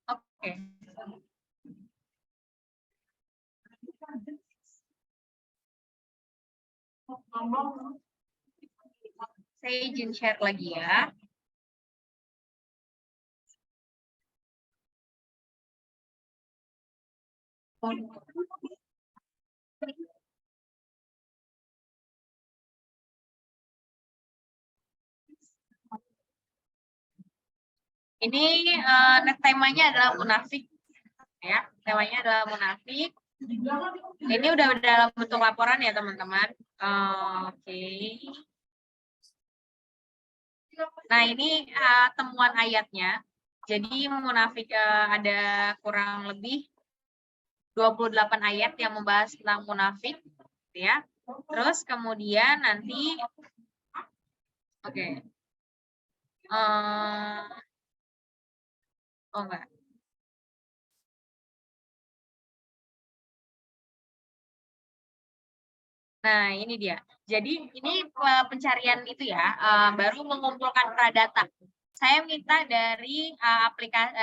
Oke. Saya izin share lagi ya. Ini temanya adalah munafik, ya. Temanya adalah munafik. Ini udah dalam bentuk laporan ya teman-teman. Oke. Nah ini temuan ayatnya. Jadi munafik ada kurang lebih 28 ayat yang membahas tentang munafik, ya. Terus kemudian nanti, oke. Oh enggak. Nah, ini dia. Jadi ini pencarian itu ya, baru mengumpulkan pradata. Saya minta dari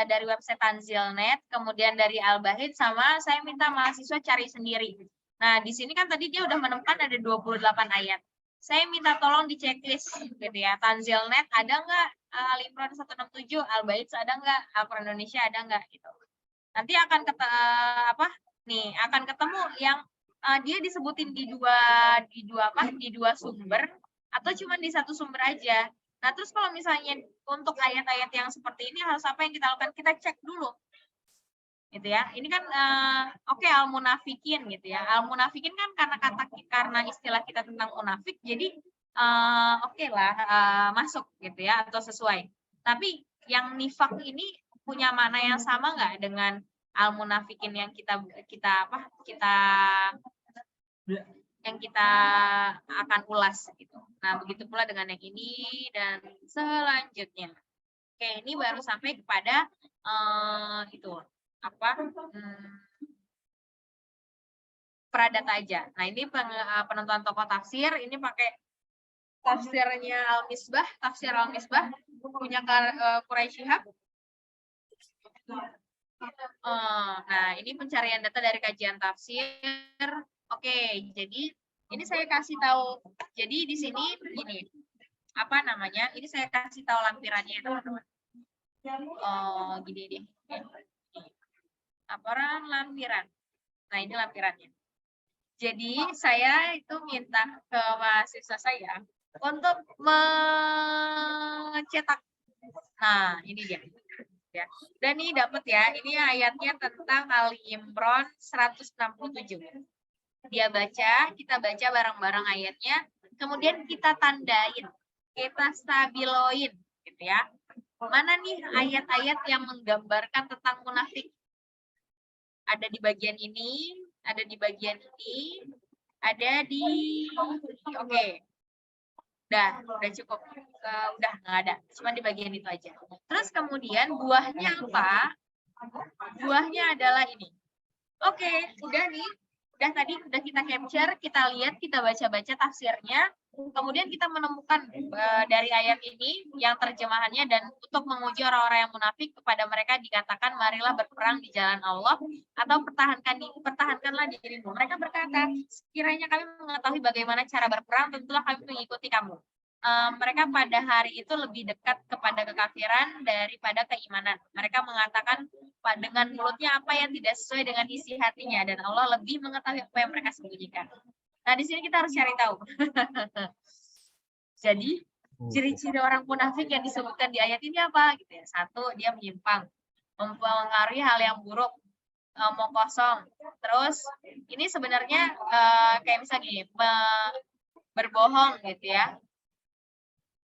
dari website Tanzil.net, kemudian dari Al-Bahid, sama saya minta mahasiswa cari sendiri. Nah, di sini kan tadi dia udah menemukan ada 28 ayat. Saya minta tolong di checklist gitu ya. Tanzil.net ada nggak? Al-Imran 167, Al-Bahid ada nggak? Al-Quran Indonesia ada nggak? Gitu. Nanti akan akan ketemu yang dia disebutin di dua sumber atau cuma di satu sumber aja. Nah, terus kalau misalnya untuk ayat-ayat yang seperti ini harus apa yang kita lakukan? Kita cek dulu. Gitu ya. Ini kan oke, al-munafikin gitu ya. Al-munafikin kan karena istilah kita tentang munafik, jadi oke lah masuk gitu ya atau sesuai. Tapi yang nifak ini punya makna yang sama nggak dengan al-munafikin yang kita akan ulas gitu. Nah, begitu pula dengan yang ini dan selanjutnya. Oke, ini baru sampai kepada Pradata aja. Nah, ini penentuan tokoh tafsir, ini pakai tafsirnya Al-Misbah, tafsir Al-Misbah punya Quraisy Shihab. Nah, ini pencarian data dari kajian tafsir. Oke, jadi ini saya kasih tahu. Jadi di sini begini. Apa namanya? Ini saya kasih tahu lampirannya, teman-teman. Gini deh. Laporan lampiran. Nah, ini lampirannya. Jadi saya itu minta ke mahasiswa saya untuk mencetak. Nah, ini dia. Ya. Dan ini dapat ya, ini ayatnya tentang Ali Imran 167. Dia baca, kita baca bareng-bareng ayatnya, kemudian kita tandain, kita stabiloin, gitu ya. Mana nih ayat-ayat yang menggambarkan tentang munafik? Ada di bagian ini, ada di bagian ini, ada di oke. Udah cukup. Udah nggak ada, cuma di bagian itu aja. Terus kemudian buahnya apa? Buahnya adalah ini. Oke, udah nih. Udah tadi udah kita capture, kita lihat, kita baca-baca tafsirnya. Kemudian kita menemukan dari ayat ini yang terjemahannya, dan untuk menguji orang-orang yang munafik, kepada mereka dikatakan, marilah berperang di jalan Allah atau pertahankanlah dirimu. Mereka berkata, sekiranya kami mengetahui bagaimana cara berperang, tentulah kami mengikuti kamu. Mereka pada hari itu lebih dekat kepada kekafiran daripada keimanan. Mereka mengatakan dengan mulutnya apa yang tidak sesuai dengan isi hatinya, dan Allah lebih mengetahui apa yang mereka sembunyikan. Nah, di sini kita harus cari tahu. Jadi, ciri-ciri orang munafik yang disebutkan di ayat ini apa? Gitu ya. Satu, dia menyimpang, mempengaruhi hal yang buruk, mau kosong. Terus, ini sebenarnya kayak misalnya gini, berbohong gitu ya.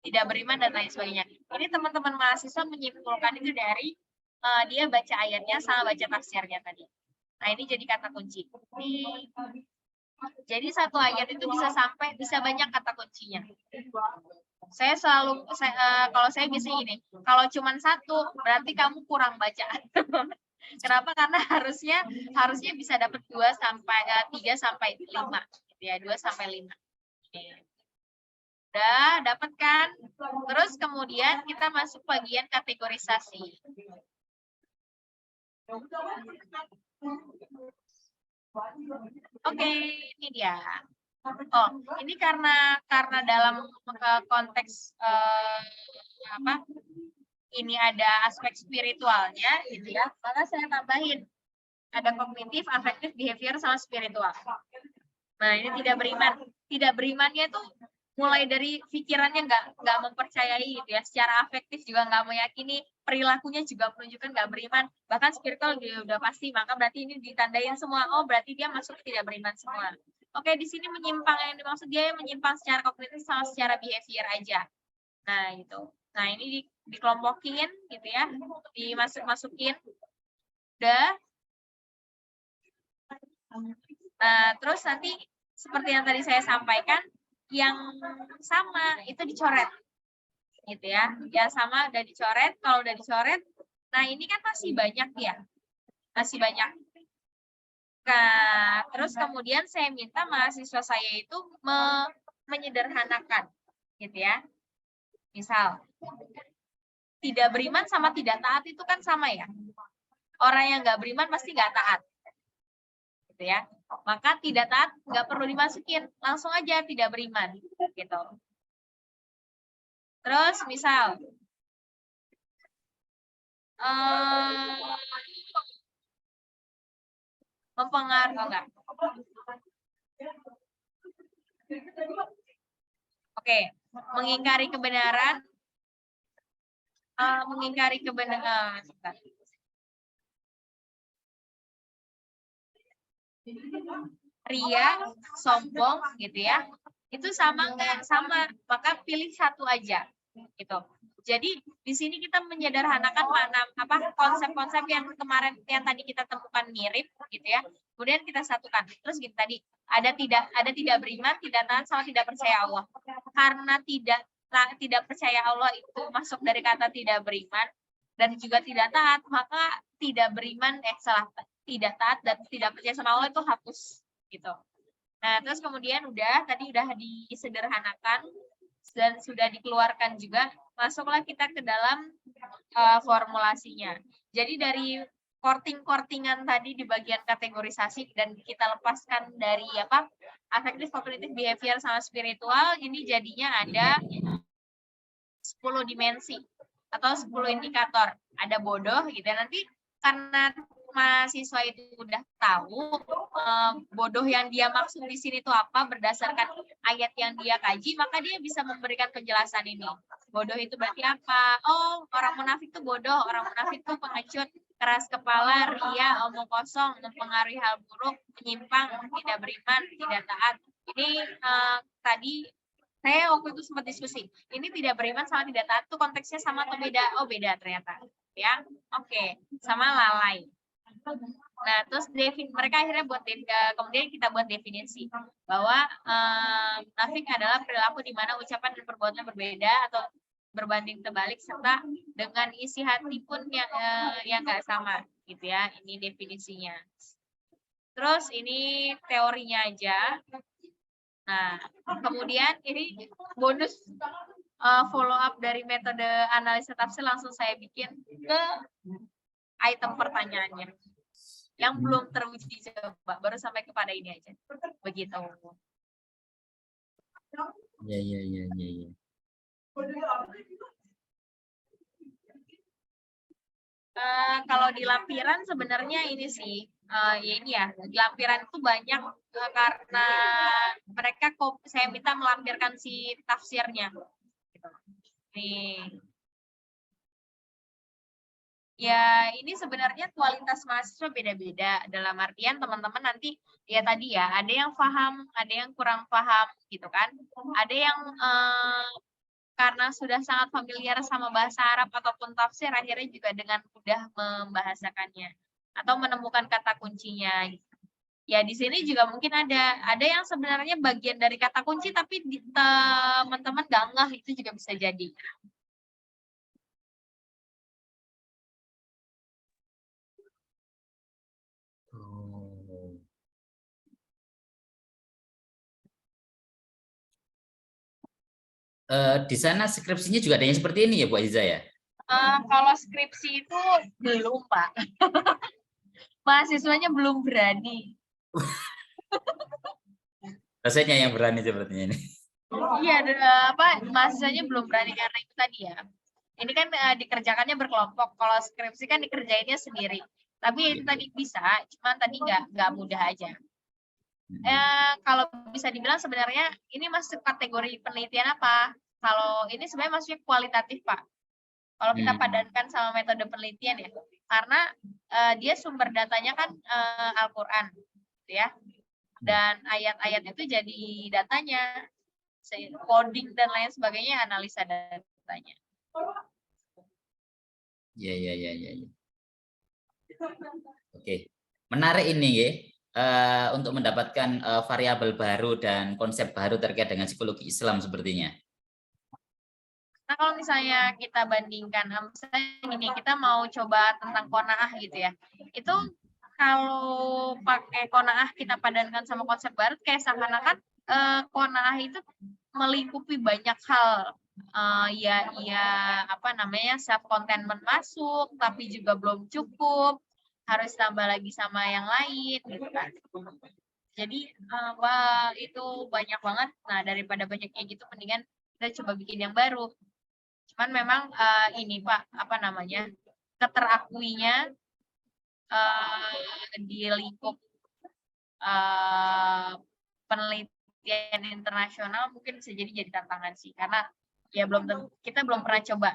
Tidak beriman dan lain sebagainya. Ini teman-teman mahasiswa menyimpulkan itu dari dia baca ayatnya sama baca tafsirnya tadi. Nah, ini jadi kata kunci. Jadi satu ayat itu bisa banyak kata kuncinya. Saya selalu kalau saya biasanya gini, kalau cuma satu berarti kamu kurang baca. Kenapa? Karena harusnya bisa dapat 3 sampai 5 gitu ya, 2 sampai 5. Udah dapat kan? Terus kemudian kita masuk bagian kategorisasi. Oke, ini dia. Ini karena dalam konteks ini ada aspek spiritualnya gitu ya, maka saya tambahin ada kognitif, afektif, behavior sama spiritual. Nah, ini tidak beriman. Tidak berimannya itu mulai dari pikirannya nggak mempercayai gitu ya, secara afektif juga nggak meyakini, perilakunya juga menunjukkan nggak beriman, bahkan spiritual dia udah pasti, maka berarti ini ditandain semua, berarti dia masuk tidak beriman semua. Oke, di sini menyimpang, yang dimaksud dia menyimpang secara kognitif sama secara behavior aja. Nah, gitu. Nah, ini dikelompokin gitu ya, dimasukin. Udah. Nah, terus nanti seperti yang tadi saya sampaikan, yang sama itu dicoret gitu ya, yang sama udah dicoret. Kalau udah dicoret, nah ini kan masih banyak ya, masih banyak. Nah, terus kemudian saya minta mahasiswa saya itu menyederhanakan gitu ya. Misal tidak beriman sama tidak taat itu kan sama ya, orang yang nggak beriman pasti nggak taat gitu ya. Maka tidak taat nggak perlu dimasukin, langsung aja tidak beriman gitu. Terus misal mempengaruhi enggak? Oke, mengingkari kebenaran mengingkari kebenaran. Ria, sombong gitu ya. Itu sama nggak? Sama. Maka pilih satu aja gitu. Jadi di sini kita menyederhanakan mana konsep-konsep yang kemarin yang tadi kita temukan mirip gitu ya. Kemudian kita satukan. Terus gitu tadi ada tidak beriman, tidak taat, sama tidak percaya Allah. Karena tidak percaya Allah itu masuk dari kata tidak beriman dan juga tidak taat, maka tidak beriman tidak taat dan tidak percaya sama Allah itu hapus gitu. Nah, terus kemudian tadi udah disederhanakan dan sudah dikeluarkan juga, masuklah kita ke dalam formulasinya. Jadi dari korting-kortingan tadi di bagian kategorisasi dan kita lepaskan dari afektif, kognitif, behavior sama spiritual, ini jadinya ada 10 dimensi atau 10 indikator. Ada bodoh gitu ya. Nanti karena mahasiswa itu udah tahu bodoh yang dia maksud di sini itu apa berdasarkan ayat yang dia kaji, maka dia bisa memberikan penjelasan ini. Bodoh itu berarti apa? Oh, orang munafik itu bodoh, orang munafik itu pengecut, keras kepala, ria, omong kosong, mempengaruhi hal buruk, menyimpang, tidak beriman, tidak taat. Ini tadi saya waktu itu sempat diskusi. Ini tidak beriman sama tidak taat itu konteksnya sama atau beda? Oh, beda ternyata. Ya, oke. Sama lalai. Nah, terus mereka akhirnya kemudian kita buat definisi bahwa munafik adalah perilaku di mana ucapan dan perbuatan berbeda atau berbanding terbalik serta dengan isi hati pun yang nggak sama, gitu ya. Ini definisinya. Terus ini teorinya aja. Nah, kemudian ini bonus follow up dari metode analisa tafsir, langsung saya bikin ke item pertanyaannya yang belum teruji coba, baru sampai kepada ini aja. Begitu. Ya. Kalau di lampiran sebenarnya ini sih, di lampiran itu banyak karena mereka saya minta melampirkan si tafsirnya. Nih. Ya, ini sebenarnya kualitas mahasiswa beda-beda. Dalam artian teman-teman nanti ya tadi ya, ada yang paham, ada yang kurang paham gitu kan. Ada yang karena sudah sangat familiar sama bahasa Arab ataupun tafsir, akhirnya juga dengan mudah membahasakannya atau menemukan kata kuncinya. Ya di sini juga mungkin ada yang sebenarnya bagian dari kata kunci tapi teman-teman nggak ngeh, itu juga bisa jadi. Di sana skripsinya juga ada yang seperti ini ya Bu Aziza ya? Kalau skripsi itu belum Pak. Mahasiswanya belum berani. Rasanya yang berani sepertinya ini. Iya, mahasiswanya belum berani karena itu tadi ya. Ini kan dikerjakannya berkelompok. Kalau skripsi kan dikerjainnya sendiri. Tapi itu tadi bisa, cuman tadi nggak mudah aja. Kalau bisa dibilang sebenarnya ini masuk kategori penelitian apa? Kalau ini sebenarnya masuknya kualitatif Pak. Kalau kita padankan sama metode penelitian ya, karena dia sumber datanya kan Al-Quran, gitu ya. Dan ayat-ayat itu jadi datanya, coding dan lain sebagainya, analisa datanya. Ya. Oke, menarik ini ya. Untuk mendapatkan variabel baru dan konsep baru terkait dengan psikologi Islam sepertinya. Nah, kalau misalnya kita bandingkan, misalnya gini, kita mau coba tentang qanaah gitu ya. Itu kalau pakai qanaah kita padankan sama konsep baru, kayak seakan-akan qanaah itu melingkupi banyak hal. Self contentment masuk, tapi juga belum cukup, harus tambah lagi sama yang lain gitu kan. Jadi itu banyak banget. Nah, daripada banyak kayak gitu, mendingan kita coba bikin yang baru. Cuman memang ini Pak, keterakuinya di lingkup penelitian internasional mungkin bisa jadi tantangan sih, karena ya kita belum pernah coba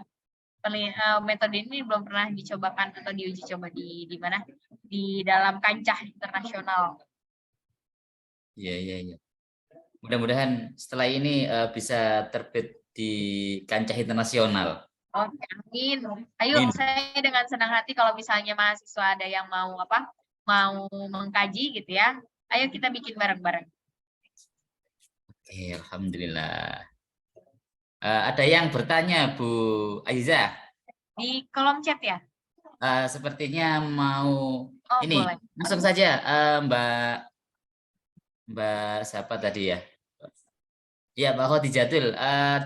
metode ini belum pernah dicobakan atau diuji coba di mana? Di dalam kancah internasional. Iya. Mudah-mudahan setelah ini bisa terbit di kancah internasional. Oke, amin. Ayo, Amin. saya dengan senang hati kalau misalnya mahasiswa ada yang mau mau mengkaji gitu ya. Ayo kita bikin bareng-bareng. Oke, alhamdulillah. Ada yang bertanya, Bu Aiza? Di kolom chat ya? Sepertinya mau Oh, ini. boleh. Langsung saja, Mbak siapa tadi ya? Ya, Mbak Khadijatul,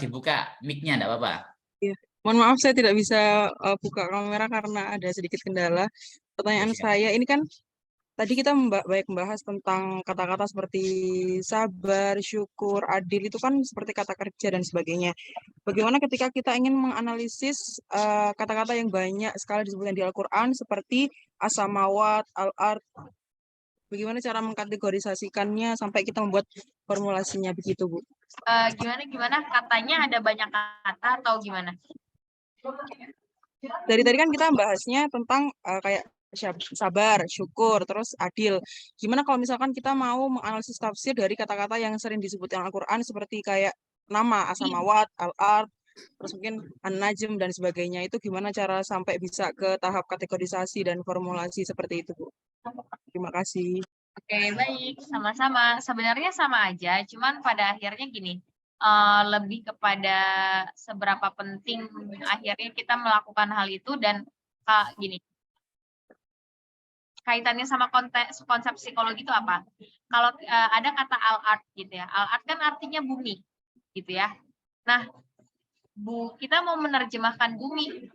dibuka mic-nya, enggak apa-apa. Iya. Mohon maaf saya tidak bisa buka kamera karena ada sedikit kendala. Pertanyaan Siap. saya ini kan tadi kita banyak membahas tentang kata-kata seperti sabar, syukur, adil itu kan seperti kata kerja dan sebagainya. Bagaimana ketika kita ingin menganalisis kata-kata yang banyak sekali disebutkan di Al-Quran seperti as-samawat, al-ard, bagaimana cara mengkategorisasikannya sampai kita membuat formulasinya begitu, Bu? Gimana? Katanya ada banyak kata atau gimana? Dari tadi kan kita bahasnya tentang kayak sabar, syukur, terus adil. Gimana kalau misalkan kita mau menganalisis tafsir dari kata-kata yang sering disebutkan Al-Quran seperti kayak nama, as-samawat, al-ard, terus mungkin an-najm dan sebagainya. Itu gimana cara sampai bisa ke tahap kategorisasi dan formulasi seperti itu, Bu? Terima kasih. Oke, baik. Sama-sama. Sebenarnya sama aja, cuman pada akhirnya gini, lebih kepada seberapa penting akhirnya kita melakukan hal itu dan gini, kaitannya sama konsep psikologi itu apa? Kalau ada kata al-ard gitu ya, al-ard kan artinya bumi, gitu ya. Nah, kita mau menerjemahkan bumi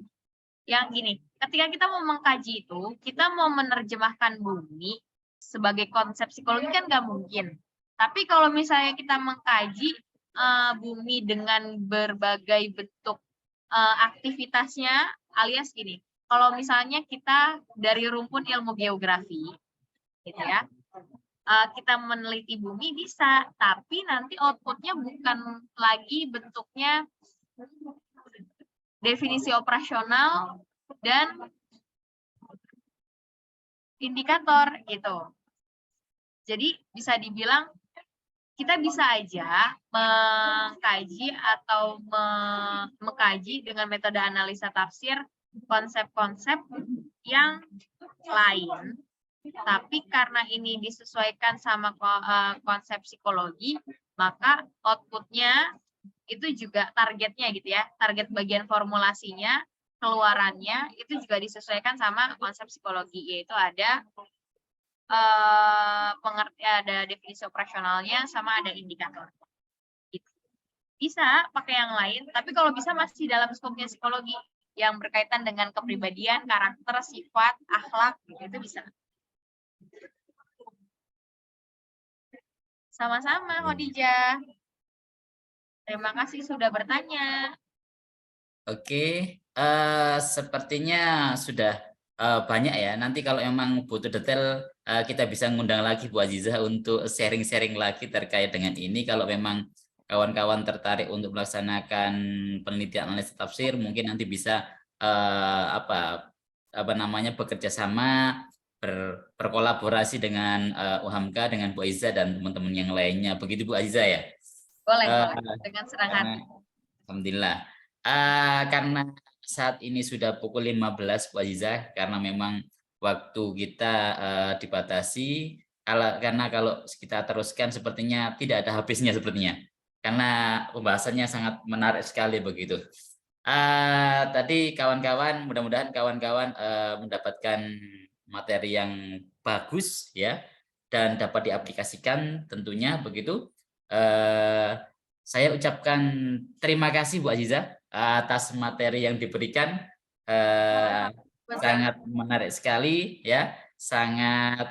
yang gini, ketika kita mau mengkaji itu, kita mau menerjemahkan bumi sebagai konsep psikologi kan nggak mungkin. Tapi kalau misalnya kita mengkaji bumi dengan berbagai bentuk aktivitasnya, alias gini, kalau misalnya kita dari rumpun ilmu geografi, gitu ya, kita meneliti bumi bisa, tapi nanti outputnya bukan lagi bentuknya definisi operasional dan indikator gitu. Jadi bisa dibilang kita bisa aja mengkaji atau mengkaji dengan metode analisa tafsir konsep-konsep yang lain, tapi karena ini disesuaikan sama konsep psikologi, maka outputnya itu juga targetnya gitu ya, target bagian formulasinya, keluarannya itu juga disesuaikan sama konsep psikologi, yaitu ada ada definisi operasionalnya sama ada indikator. Gitu. Bisa pakai yang lain, tapi kalau bisa masih dalam skopnya psikologi yang berkaitan dengan kepribadian, karakter, sifat, akhlak, gitu, itu bisa. Sama-sama, Khadijah. Terima kasih sudah bertanya. Oke, sepertinya sudah banyak ya. Nanti kalau memang butuh detail, kita bisa ngundang lagi Bu Azizah untuk sharing-sharing lagi terkait dengan ini. Kalau memang kawan-kawan tertarik untuk melaksanakan penelitian analisis tafsir, mungkin nanti bisa apa namanya bekerja sama, berkolaborasi dengan UHAMKA, dengan Bu Aiza dan teman-teman yang lainnya. Begitu Bu Aiza ya? Boleh. Dengan senang hati. Alhamdulillah. Karena saat ini sudah pukul 15 Bu Azizah, karena memang waktu kita dibatasi, karena kalau kita teruskan sepertinya tidak ada habisnya sepertinya, karena pembahasannya sangat menarik sekali begitu. Tadi kawan-kawan, mudah-mudahan kawan-kawan mendapatkan materi yang bagus ya, dan dapat diaplikasikan tentunya begitu. Saya ucapkan terima kasih Bu Azizah atas materi yang diberikan, sangat menarik sekali ya, sangat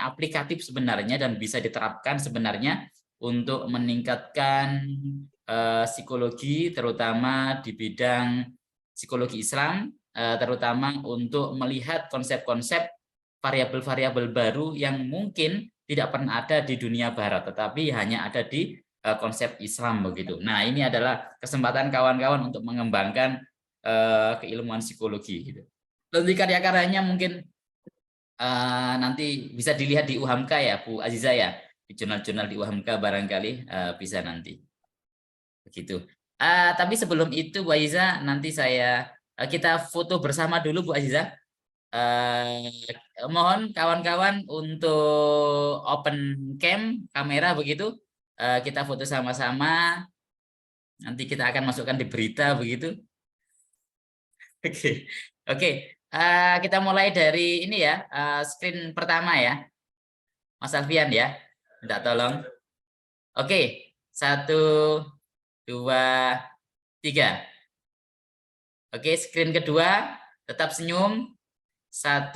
aplikatif sebenarnya dan bisa diterapkan sebenarnya untuk meningkatkan psikologi, terutama di bidang psikologi Islam, terutama untuk melihat konsep-konsep variabel-variabel baru yang mungkin tidak pernah ada di dunia barat, tetapi hanya ada di konsep Islam begitu. Nah, ini adalah kesempatan kawan-kawan untuk mengembangkan keilmuan psikologi gitu. Nanti karya-karyanya mungkin nanti bisa dilihat di UHAMKA ya Bu Aziza ya, di jurnal-jurnal di UHAMKA barangkali bisa nanti begitu. Tapi sebelum itu Bu Aziza, nanti kita foto bersama dulu Bu Aziza. Mohon kawan-kawan untuk open cam kamera begitu, kita foto sama-sama. Nanti kita akan masukkan di berita begitu. Oke. Kita mulai dari ini ya, screen pertama ya, Mas Alfian ya, minta tolong. Oke, 1, 2, 3. Oke, screen kedua, tetap senyum. 1,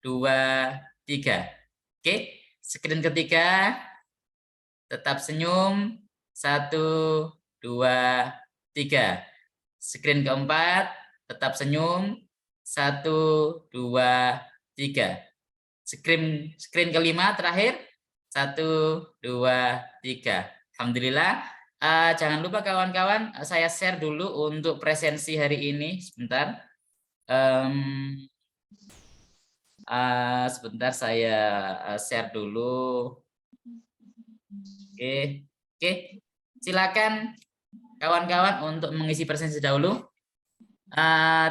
2, 3. Oke, screen ketiga, tetap senyum. 1, 2, 3. Screen keempat, tetap senyum. 1, 2, 3. Screen kelima terakhir. 1, 2, 3. Alhamdulillah. Jangan lupa kawan-kawan, saya share dulu untuk presensi hari ini. Sebentar. Sebentar saya share dulu. Oke. Silakan kawan-kawan untuk mengisi presensi dahulu.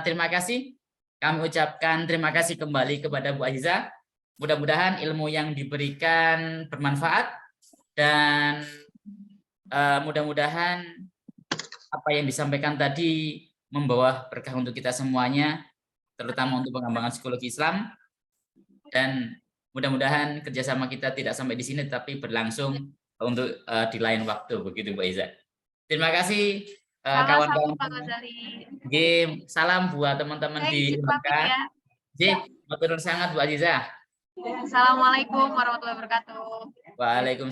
Terima kasih. Kami ucapkan terima kasih kembali kepada Bu Aziza. Mudah-mudahan ilmu yang diberikan bermanfaat dan mudah-mudahan apa yang disampaikan tadi membawa berkah untuk kita semuanya, terutama untuk pengembangan psikologi Islam. Dan mudah-mudahan kerjasama kita tidak sampai di sini, tapi berlangsung untuk di lain waktu, begitu Bu Aziza. Terima kasih kawan-kawan. Salam buat teman-teman di UHAMKA. Matur sangat Bu Aziza. Assalamualaikum warahmatullahi wabarakatuh. Waalaikumsalam.